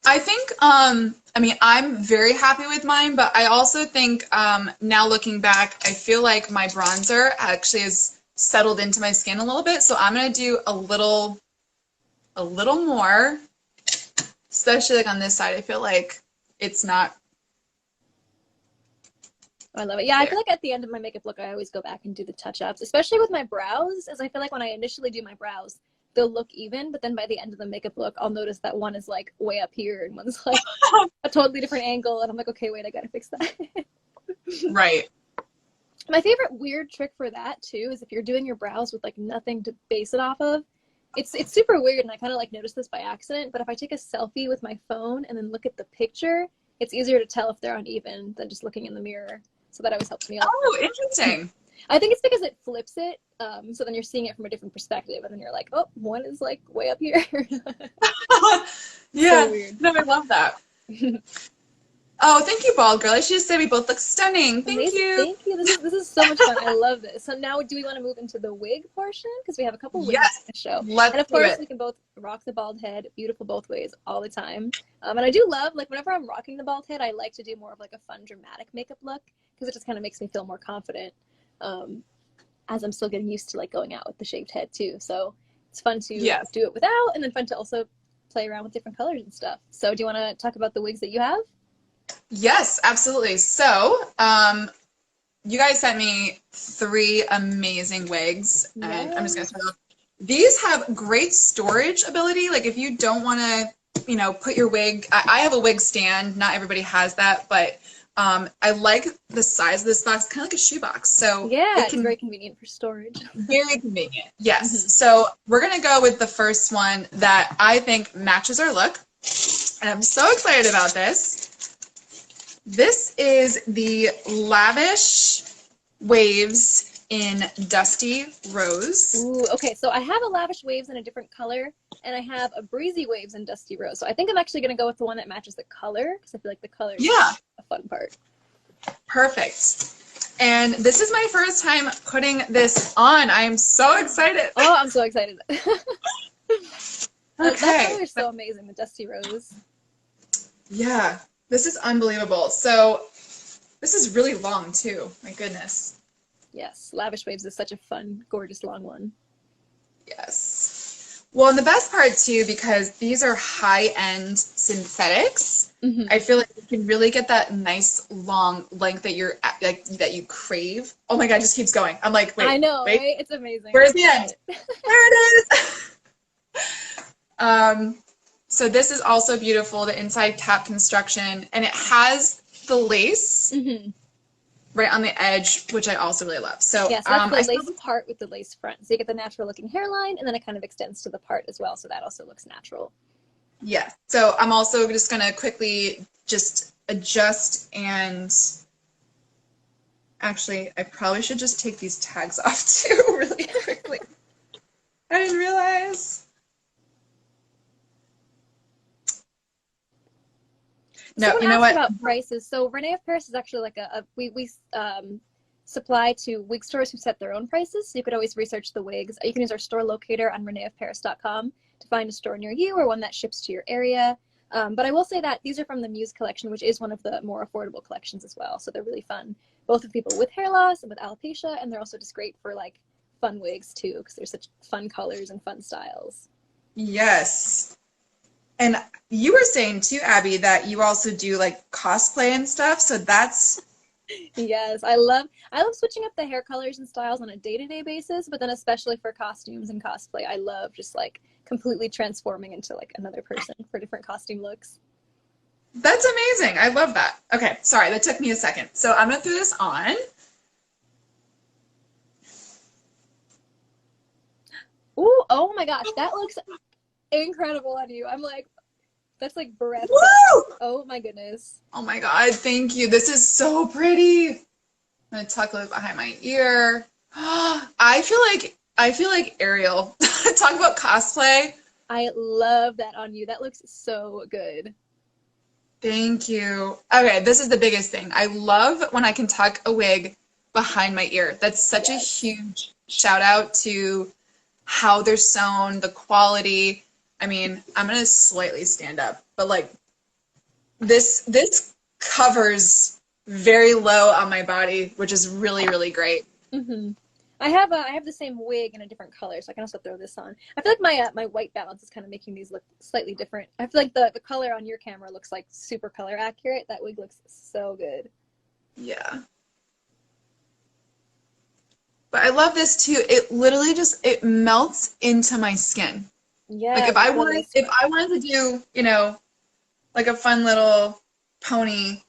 I think, I mean, I'm very happy with mine, but I also think, now looking back, I feel like my bronzer actually has settled into my skin a little bit. So I'm going to do a little more, especially like on this side. I feel like it's not. I love it. Yeah, I feel like at the end of my makeup look, I always go back and do the touch-ups, especially with my brows, as I feel like when I initially do my brows, they'll look even, but then by the end of the makeup look, I'll notice that one is like way up here and one's like a totally different angle, and I'm like, okay, wait, I gotta fix that. Right. My favorite weird trick for that too is if you're doing your brows with like nothing to base it off of. It's super weird, and I kind of like noticed this by accident, but if I take a selfie with my phone and then look at the picture, it's easier to tell if they're uneven than just looking in the mirror. So that always helps me out. Oh, interesting. I think it's because it flips it, so then you're seeing it from a different perspective, and then you're like, oh, one is like way up here. Yeah, so weird. No, I love that. Oh, thank you, bald girl. She just said we both look stunning. Thank Amazing. you. Thank you. This is so much fun. I love this. So now, do we want to move into the wig portion? Because we have a couple wigs Yes. on the show. Let's and of do course, it. we can both rock the bald head, beautiful both ways, all the time. And I do love, like, whenever I'm rocking the bald head, I like to do more of like a fun, dramatic makeup look, because it just kind of makes me feel more confident. As I'm still getting used to like going out with the shaved head too. So it's fun to do it without, and then fun to also play around with different colors and stuff. So do you want to talk about the wigs that you have? Yes, absolutely. So, you guys sent me 3 amazing wigs, and I'm just gonna start off. These have great storage ability. Like if you don't want to, you know, put your wig, I have a wig stand. Not everybody has that, but I like the size of this box, kind of like a shoebox. So yeah, it's very convenient for storage. Very convenient. Yes. So we're gonna go with the first one that I think matches our look, and I'm so excited about this. This is the Lavish Waves in Dusty Rose. Ooh, okay, so I have a Lavish Waves in a different color, and I have a Breezy Waves in Dusty Rose. So I think I'm actually going to go with the one that matches the color, because I feel like the color is a fun part. Perfect. And this is my first time putting this on. I am so excited. Oh, I'm so excited. Okay. That color is so amazing, the Dusty Rose. Yeah. This is unbelievable. So this is really long too. My goodness. Yes, Lavish Waves is such a fun, gorgeous long one. Yes. Well, and the best part too, because these are high-end synthetics, I feel like you can really get that nice long length that you're like that you crave. Oh my God, it just keeps going. I'm like, wait. I know, wait. right? It's amazing. Where's the end? There it is. So this is also beautiful, the inside cap construction, and it has the lace right on the edge, which I also really love. So yes, that's the lace part with the lace front. So you get the natural looking hairline, and then it kind of extends to the part as well, so that also looks natural. Yeah. So I'm also just gonna quickly just adjust, and actually I probably should just take these tags off too really quickly. I didn't realize. No, Someone you know asked what? about prices. So René of Paris is actually like we supply to wig stores who set their own prices. So you could always research the wigs. You can use our store locator on reneofparis.com to find a store near you or one that ships to your area. But I will say that these are from the Muse collection, which is one of the more affordable collections as well. So they're really fun, both for people with hair loss and with alopecia, and they're also just great for like fun wigs too, because they're such fun colors and fun styles. Yes. And you were saying too, Abby, that you also do like cosplay and stuff. So that's yes, I love switching up the hair colors and styles on a day-to-day basis, but then especially for costumes and cosplay, I love just like completely transforming into like another person for different costume looks. That's amazing. I love that. Okay, sorry, that took me a second. So I'm gonna throw this on. Ooh, oh my gosh, that looks incredible on you. I'm like, that's like breathtaking. Woo! Oh my goodness. Oh my God, thank you. This is so pretty. I'm gonna tuck it behind my ear. I feel like Ariel. Talk about cosplay. I love that on you. That looks so good. Thank you. Okay, this is the biggest thing. I love when I can tuck a wig behind my ear. That's such a huge shout out to how they're sewn, the quality. I mean, I'm gonna slightly stand up, but like this covers very low on my body, which is really, really great. Mm-hmm. I have the same wig in a different color, so I can also throw this on. I feel like my white balance is kind of making these look slightly different. I feel like the color on your camera looks like super color accurate. That wig looks so good. Yeah. But I love this too. It literally just it melts into my skin. Yeah. Like if I wanted to do, you know, like a fun little pony,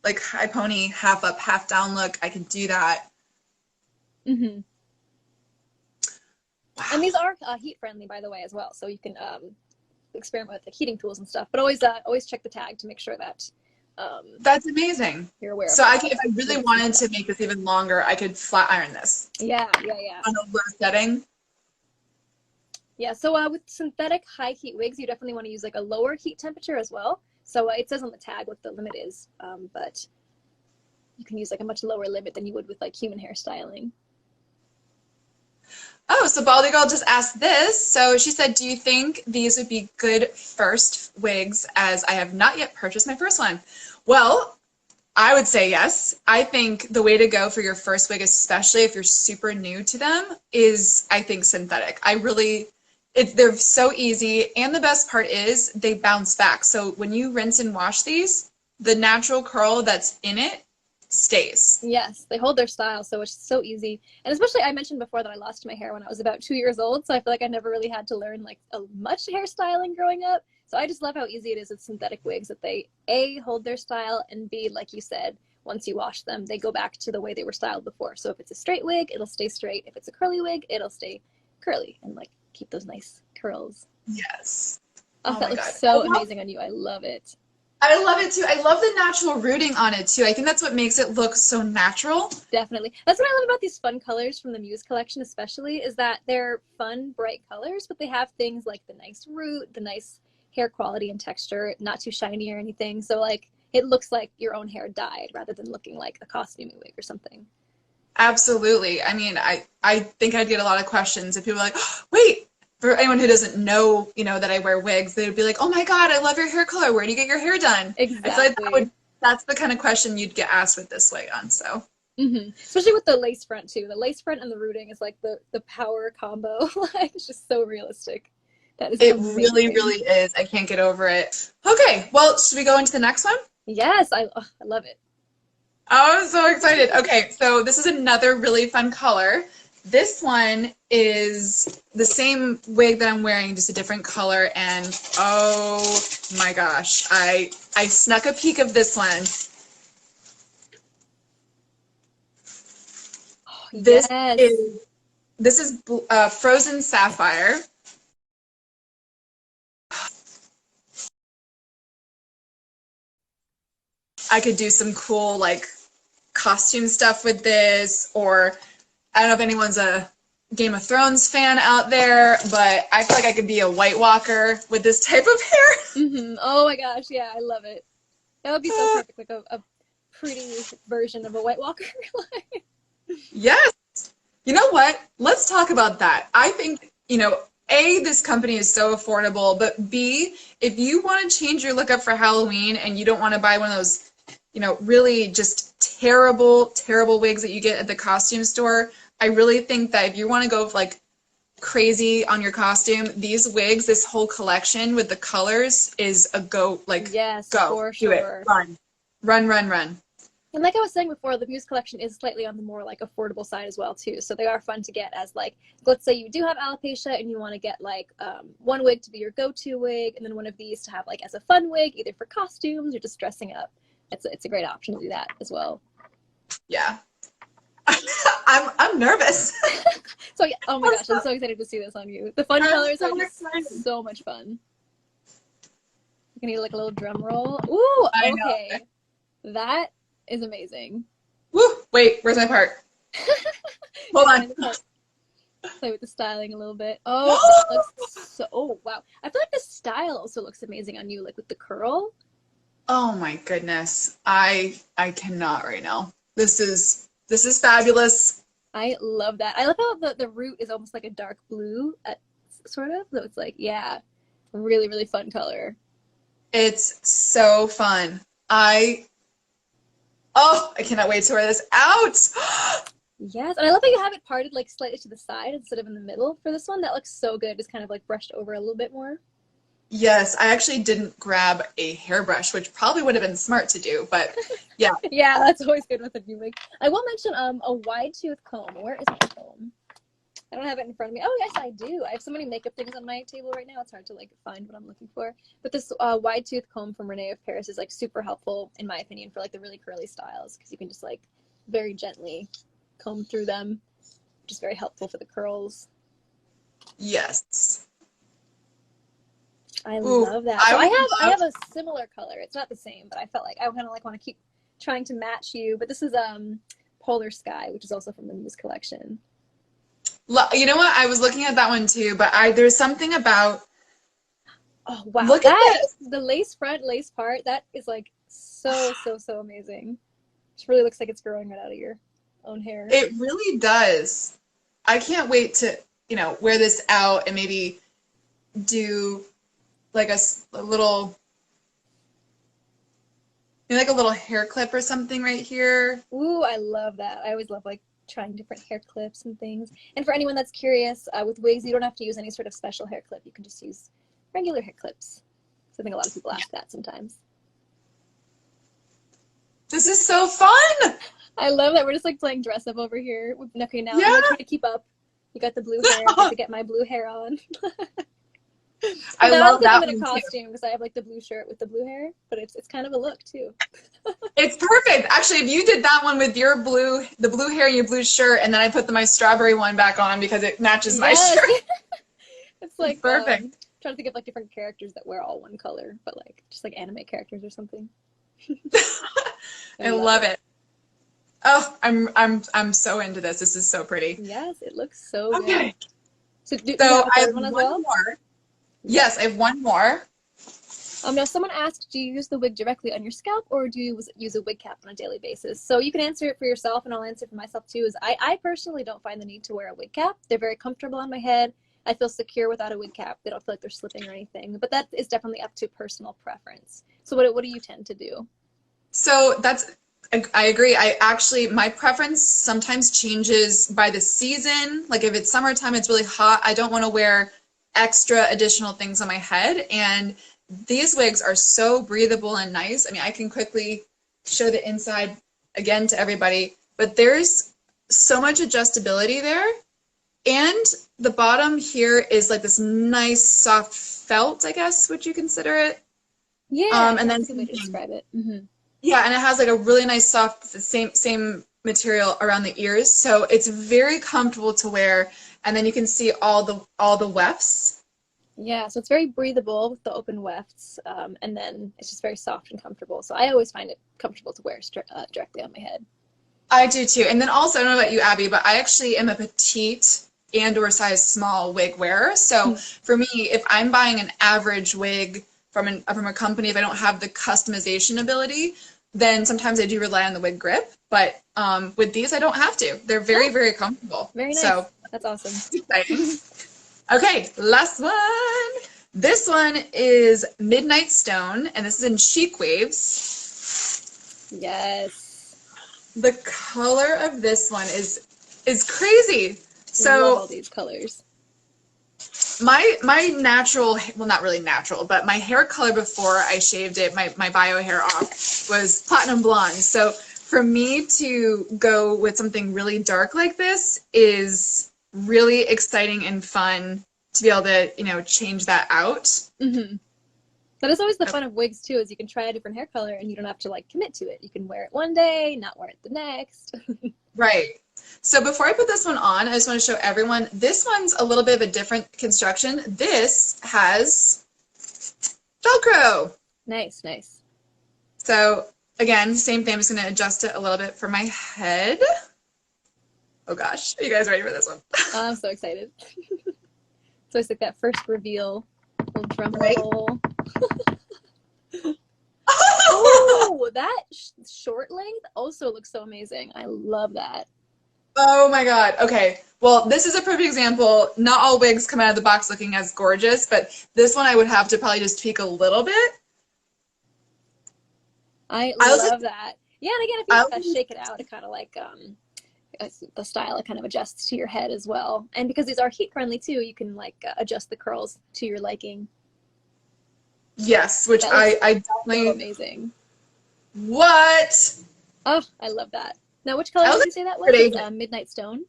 like high pony, half up, half down look, I could do that. Mm-hmm. Wow. And these are heat friendly, by the way, as well. So you can experiment with like heating tools and stuff. But always check the tag to make sure that that's amazing. You're aware. So if I really wanted to make this even longer, I could flat iron this. Yeah. On a low setting. Yeah. So with synthetic high heat wigs, you definitely want to use like a lower heat temperature as well. So it says on the tag what the limit is, but you can use like a much lower limit than you would with like human hair styling. Oh, so Baldy Girl just asked this. So she said, do you think these would be good first wigs, as I have not yet purchased my first one? Well, I would say yes. I think the way to go for your first wig, especially if you're super new to them, is I think synthetic. They're so easy, and the best part is they bounce back. So when you rinse and wash these, the natural curl that's in it stays. Yes, they hold their style, so it's so easy. And especially, I mentioned before that I lost my hair when I was about 2 years old, so I feel like I never really had to learn like much hairstyling growing up. So I just love how easy it is with synthetic wigs, that they A, hold their style, and B, like you said, once you wash them, they go back to the way they were styled before. So if it's a straight wig, it'll stay straight. If it's a curly wig, it'll stay curly and like keep those nice curls. Yes. Oh, that looks so amazing on you. I love it. I love it too. I love the natural rooting on it too. I think that's what makes it look so natural. Definitely. That's what I love about these fun colors from the Muse collection especially, is that they're fun, bright colors, but they have things like the nice root, the nice hair quality and texture, not too shiny or anything. So like it looks like your own hair dyed rather than looking like a costumey wig or something. Absolutely. I mean, I think I'd get a lot of questions if people are like, oh, wait, for anyone who doesn't know, that I wear wigs, they would be like, oh my God, I love your hair color. Where do you get your hair done? Exactly. I feel like that's the kind of question you'd get asked with this wig on, so. Mm-hmm. Especially with the lace front too. The lace front and the rooting is like the power combo. Like it's just so realistic. That is amazing. Really, really is. I can't get over it. Okay, well, should we go into the next one? Yes, I love it. Oh, I'm so excited. Okay, so this is another really fun color. This one is the same wig that I'm wearing, just a different color, and oh my gosh, I snuck a peek of this one. Oh, yes. This is Frozen Sapphire. I could do some cool like costume stuff with this, or I don't know if anyone's a Game of Thrones fan out there, but I feel like I could be a White Walker with this type of hair. Mm-hmm. Oh my gosh, yeah, I love it. That would be so perfect, like a pretty version of a White Walker. Yes. You know what? Let's talk about that. I think, A, this company is so affordable, but B, if you want to change your look up for Halloween and you don't want to buy one of those really just terrible, terrible wigs that you get at the costume store, I really think that if you want to go like crazy on your costume, these wigs, this whole collection with the colors is a go. Like, yes, go, for do sure. it, run. And like I was saying before, the Muse collection is slightly on the more like affordable side as well too. So they are fun to get as like, let's say you do have alopecia and you want to get like one wig to be your go-to wig, and then one of these to have like as a fun wig, either for costumes or just dressing up. It's a great option to do that as well. Yeah. I'm nervous. So yeah, oh my gosh, I'm so excited to see this on you. The fun colors are just so much fun. You're gonna need like a little drum roll. Ooh, okay. That is amazing. Woo! Wait, where's my part? Hold on. Play with the styling a little bit. Oh, that looks so. Oh wow! I feel like the style also looks amazing on you, like with the curl. Oh my goodness. I cannot right now. This is fabulous. I love that. I love how the root is almost like a dark blue, sort of. So it's like, yeah, really, really fun color. It's so fun. I cannot wait to wear this out. Yes, and I love how you have it parted like slightly to the side instead of in the middle for this one. That looks so good. Just kind of like brushed over a little bit more. Yes, I actually didn't grab a hairbrush, which probably would have been smart to do, but yeah. Yeah, that's always good with a new wig. I will mention a wide tooth comb. Where is my comb? I don't have it in front of me. Oh yes, I do. I have so many makeup things on my table right now. It's hard to like find what I'm looking for. But this wide tooth comb from René of Paris is like super helpful in my opinion for like the really curly styles because you can just like very gently comb through them, which is very helpful for the curls. Yes. I love that. So I have a similar color. It's not the same, but I felt like I kind of like want to keep trying to match you. But this is Polar Sky, which is also from the Muse collection. You know what? I was looking at that one too, but there's something about. Oh wow! Look at this. The lace front, lace part. That is like so amazing. It really looks like it's growing right out of your own hair. It really does. I can't wait to wear this out and maybe do like a little, like a little hair clip or something right here. Ooh, I love that. I always love like trying different hair clips and things. And for anyone that's curious, with wigs, you don't have to use any sort of special hair clip. You can just use regular hair clips. So I think a lot of people ask that sometimes. This is so fun. I love that we're just like playing dress up over here. Okay, now Yeah. I'm gonna try to keep up. You got the blue hair. I have to get my blue hair on. I love that I'm in a one costume because I have like the blue shirt with the blue hair, but it's kind of a look too. It's perfect. Actually, if you did that one with your the blue hair and your blue shirt, and then I put my strawberry one back on because it matches my shirt. It's like perfect. Trying to think of like different characters that wear all one color, but like just like anime characters or something. I love it. Oh, I'm so into this. This is so pretty. Yes, it looks so okay. good. So I have one more. Yes, I have one more. Now someone asked, do you use the wig directly on your scalp or do you use a wig cap on a daily basis? So you can answer it for yourself and I'll answer for myself too. I personally don't find the need to wear a wig cap. They're very comfortable on my head. I feel secure without a wig cap. They don't feel like they're slipping or anything, but that is definitely up to personal preference. So what do you tend to do? So I agree. My preference sometimes changes by the season. Like if it's summertime, it's really hot. I don't want to wear extra additional things on my head. And these wigs are so breathable and nice. I mean, I can quickly show the inside again to everybody, but there's so much adjustability there. And the bottom here is like this nice soft felt, I guess, would you consider it? Yeah, and then that's a good way to describe it. Mm-hmm. Yeah, and it has like a really nice soft, same material around the ears, so it's very comfortable to wear. And then you can see all the wefts. Yeah, so it's very breathable with the open wefts, and then it's just very soft and comfortable. So I always find it comfortable to wear directly on my head. I do too. And then also, I don't know about you, Abby, but I actually am a petite and/or size small wig wearer. So for me, if I'm buying an average wig from a company, if I don't have the customization ability, then sometimes I do rely on the wig grip. But with these, I don't have to. They're very, very comfortable. Very nice. So that's awesome. Exciting. Okay, last one. This one is Midnight Stone, and this is in Chic Waves. Yes. The color of this one is crazy. So I love all these colors. My natural, well, not really natural, but my hair color before I shaved it, my bio hair off, was platinum blonde. So for me to go with something really dark like this is really exciting and fun to be able to, change that out. Mm-hmm. That is always the fun of wigs too, is you can try a different hair color and you don't have to like commit to it. You can wear it one day, not wear it the next. Right. So before I put this one on, I just want to show everyone, this one's a little bit of a different construction. This has Velcro. Nice, nice. So again, same thing. I'm just going to adjust it a little bit for my head. Oh gosh, are you guys ready for this one? I'm so excited. So it's like that first reveal, little drum right? roll. Oh, that short length also looks so amazing. I love that. Oh my God. Okay. Well, this is a perfect example. Not all wigs come out of the box looking as gorgeous, but this one I would have to probably just tweak a little bit. I love that. Yeah, and again, if you kind of shake it out, it kind of like the style, it kind of adjusts to your head as well. And because these are heat friendly too, you can like adjust the curls to your liking. Yes, which I definitely. So amazing. What? Oh, I love that. Now, which color did you say that was? It's, Midnight Stone?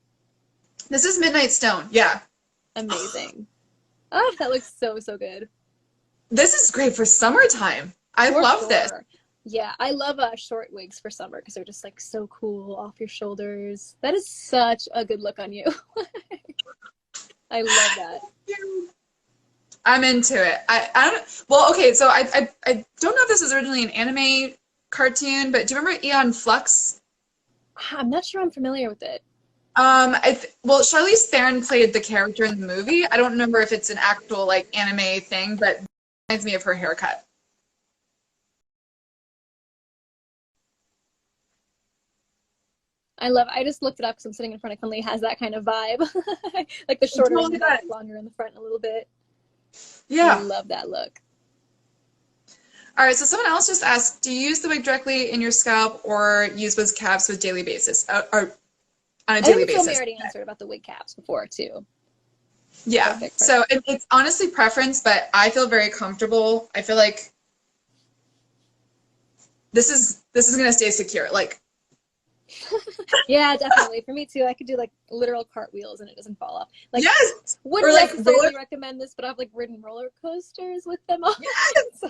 This is Midnight Stone, yeah. Amazing. Oh, that looks so, so good. This is great for summertime. I love this. Yeah, I love short wigs for summer because they're just like so cool off your shoulders. That is such a good look on you. I love that. I'm into it. I don't. Well, okay, so I don't know if this was originally an anime cartoon, but do you remember Aeon Flux? I'm not sure I'm familiar with it. Well, Charlize Theron played the character in the movie. I don't remember if it's an actual like anime thing, but it reminds me of her haircut. I just looked it up because I'm sitting in front of Conley. Has that kind of vibe, like the shorter in the back, longer in the front a little bit. Yeah, I love that look. All right, so someone else just asked, do you use the wig directly in your scalp or use wig caps with daily basis, or on a daily basis? I already answered about the wig caps before too. Yeah, perfect. So it's honestly preference, but I feel very comfortable. I feel like this is gonna stay secure. Like, yeah, definitely. For me too, I could do like literal cartwheels and it doesn't fall off. Like, yes, wouldn't necessarily recommend this, but I've like ridden roller coasters with them on. Yes. So.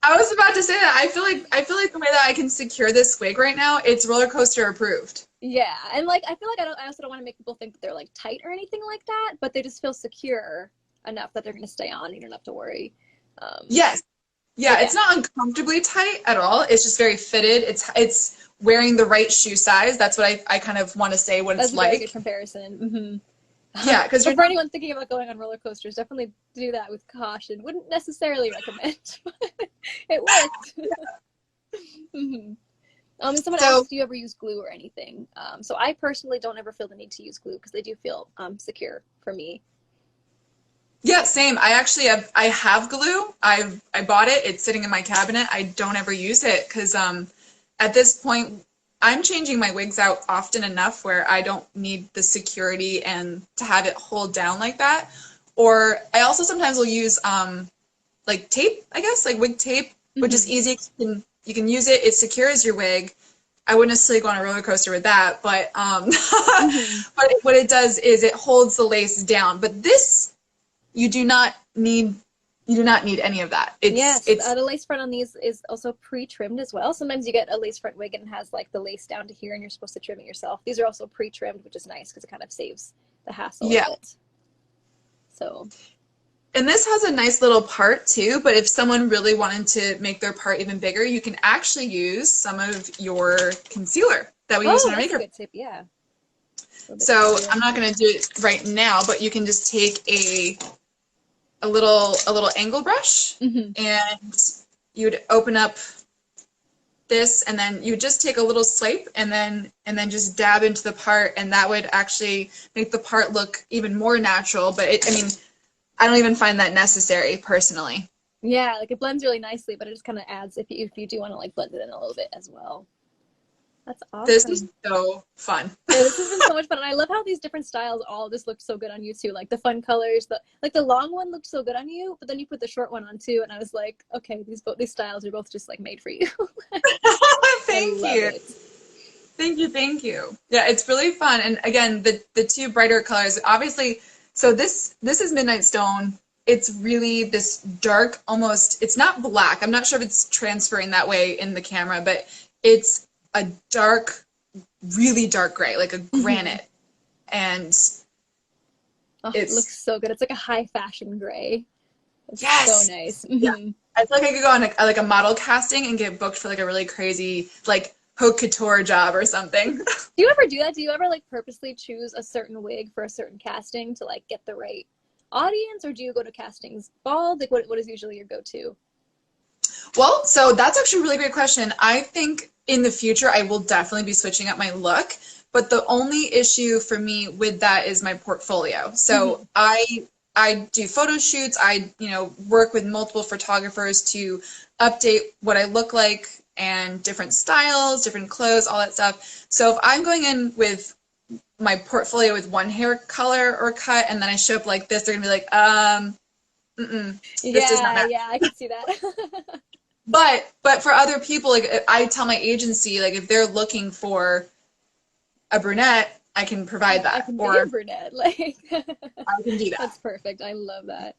I was about to say that. I feel like the way that I can secure this wig right now, it's roller coaster approved. Yeah, and like I feel like I also don't want to make people think that they're like tight or anything like that, but they just feel secure enough that they're going to stay on. You don't have to worry. Yes. Yeah, it's not uncomfortably tight at all. It's just very fitted. It's wearing the right shoe size. That's what I kind of want to say what it's like. That's a very good comparison. Mm-hmm. Yeah, because for anyone thinking about going on roller coasters, definitely do that with caution. Wouldn't necessarily recommend, but it worked. Mm-hmm. Someone asked, do you ever use glue or anything? So I personally don't ever feel the need to use glue because they do feel secure for me. Yeah, same. I actually have glue. I bought it. It's sitting in my cabinet. I don't ever use it because at this point I'm changing my wigs out often enough where I don't need the security and to have it hold down like that. Or I also sometimes will use like tape, I guess, like wig tape, which is easy. You can use it. It secures your wig. I wouldn't necessarily go on a roller coaster with that, but but what it does is it holds the lace down. But this, you do not need any of that. The lace front on these is also pre-trimmed as well. Sometimes you get a lace front wig and it has like the lace down to here and you're supposed to trim it yourself. These are also pre-trimmed, which is nice because it kind of saves the hassle of it. So. And this has a nice little part too, but if someone really wanted to make their part even bigger, you can actually use some of your concealer that we use in our makeup. That's a good tip, yeah. So I'm not going to do it right now, but you can just take a little angle brush and you would open up this and then you would just take a little swipe and then just dab into the part, and that would actually make the part look even more natural. But I don't even find that necessary personally. Yeah, like it blends really nicely, but it just kind of adds if you do want to like blend it in a little bit as well. That's awesome. This is so fun. Yeah, this has been so much fun, and I love how these different styles all just look so good on you too. Like the fun colors, the long one looked so good on you, but then you put the short one on too, and I was like, okay, these styles are both just like made for you. Thank you. Thank you. Yeah, it's really fun, and again, the two brighter colors, obviously. So this is Midnight Stone. It's really this dark, almost. It's not black. I'm not sure if it's transferring that way in the camera, but it's a dark, really dark gray, like a granite. And it looks so good. It's like a high fashion gray. It's so nice. Yeah. I feel like I could go on like a model casting and get booked for like a really crazy like haute couture job or something. Do you ever do that? Do you ever like purposely choose a certain wig for a certain casting to like get the right audience, or do you go to castings bald? Like what is usually your go-to? Well, so that's actually a really great question. I think in the future I will definitely be switching up my look, but the only issue for me with that is my portfolio. So I do photo shoots. I, work with multiple photographers to update what I look like and different styles, different clothes, all that stuff. So if I'm going in with my portfolio with one hair color or cut and then I show up like this, they're gonna be like, this does not match. Yeah, I can see that. But for other people, like I tell my agency, like if they're looking for a brunette, I can provide that. I can be a brunette, like I can do that. That's perfect. I love that.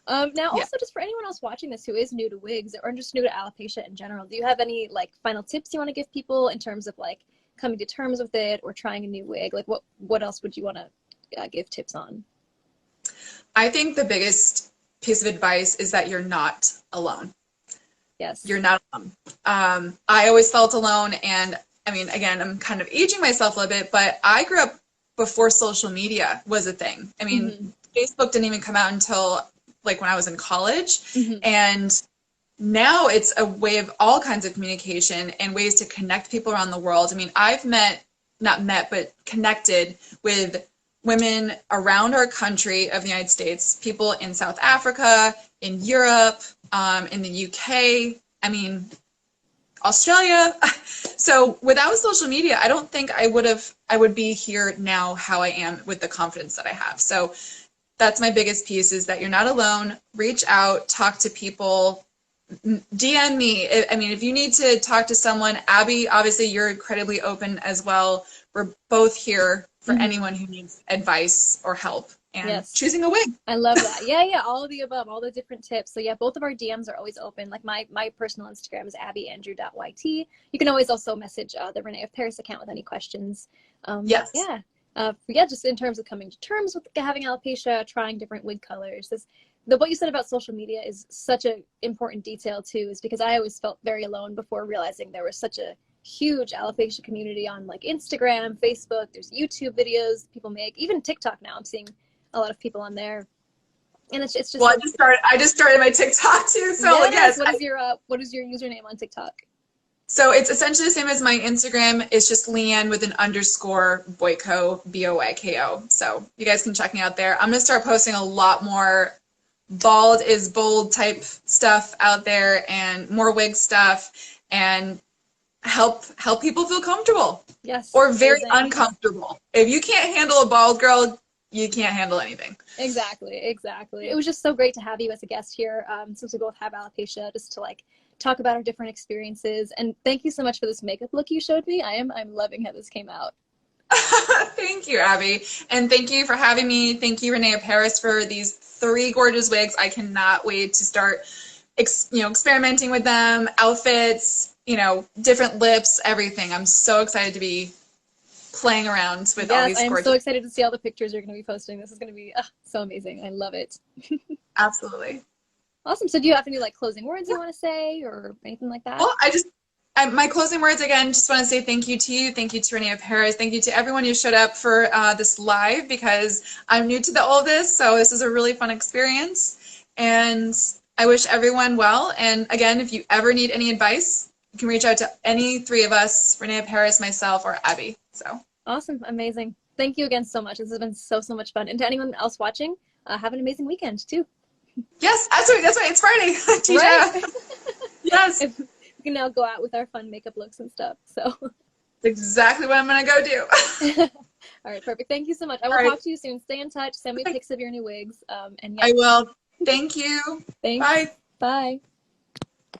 Now, also, just for anyone else watching this who is new to wigs or just new to alopecia in general, do you have any like final tips you want to give people in terms of like coming to terms with it or trying a new wig? Like, what else would you want to give tips on? I think the biggest piece of advice is that you're not alone. Yes. You're not alone. I always felt alone, and I mean, again, I'm kind of aging myself a little bit, but I grew up before social media was a thing. I mean, Facebook didn't even come out until like when I was in college, and now it's a way of all kinds of communication and ways to connect people around the world. I mean, I've but connected with women around our country of the United States, people in South Africa, in Europe, in the UK, I mean, Australia. So without social media, I don't think I would be here now how I am with the confidence that I have. So that's my biggest piece, is that you're not alone. Reach out, talk to people, DM me. I mean, if you need to talk to someone, Abby, obviously you're incredibly open as well. We're both here for anyone who needs advice or help and choosing a wig. I love that. Yeah, all of the above, all the different tips. So yeah, both of our DMs are always open. Like my personal Instagram is abbyandrew.yt. You can always also message the René of Paris account with any questions. Yes. Yeah, just in terms of coming to terms with having alopecia, trying different wig colors. What you said about social media is such an important detail too, is because I always felt very alone before realizing there was such a huge alopecia community on like Instagram, Facebook. There's YouTube videos people make, even TikTok now. I'm seeing a lot of people on there, and it's just. Well, I just started my TikTok too. So yes. What is your username on TikTok? So it's essentially the same as my Instagram. It's just Leanne with an underscore Boyko, Boyko. So you guys can check me out there. I'm gonna start posting a lot more bald is bold type stuff out there, and more wig stuff, and help people feel comfortable. Yes. Or very uncomfortable. If you can't handle a bald girl, you can't handle anything. Exactly. It was just so great to have you as a guest here, since we both have alopecia, just to like talk about our different experiences. And thank you so much for this makeup look you showed me. I'm loving how this came out. Thank you, Abby. And thank you for having me. Thank you, René of Paris, for these 3 gorgeous wigs. I cannot wait to start experimenting with them, outfits, different lips, everything. I'm so excited to be playing around with all these gorgeous. I'm so excited to see all the pictures you're going to be posting. This is going to be so amazing. I love it. Absolutely. Awesome. So do you have any like closing words you want to say or anything like that? Well, my closing words, again, just want to say thank you to you. Thank you to René of Paris. Thank you to everyone who showed up for this live, because I'm new to all this. So this is a really fun experience, and I wish everyone well. And again, if you ever need any advice, you can reach out to any 3 of us, René of Paris, myself, or Abby. So awesome. Amazing. Thank you again so much. This has been so much fun. And to anyone else watching, have an amazing weekend too. Yes, that's right. It's Friday. Right? Yes. We can now go out with our fun makeup looks and stuff. So that's exactly what I'm going to go do. All right, perfect. Thank you so much. I will talk to you soon. Stay in touch. Send me pics of your new wigs. And yeah. I will. Thank you. Thanks. Bye. Bye.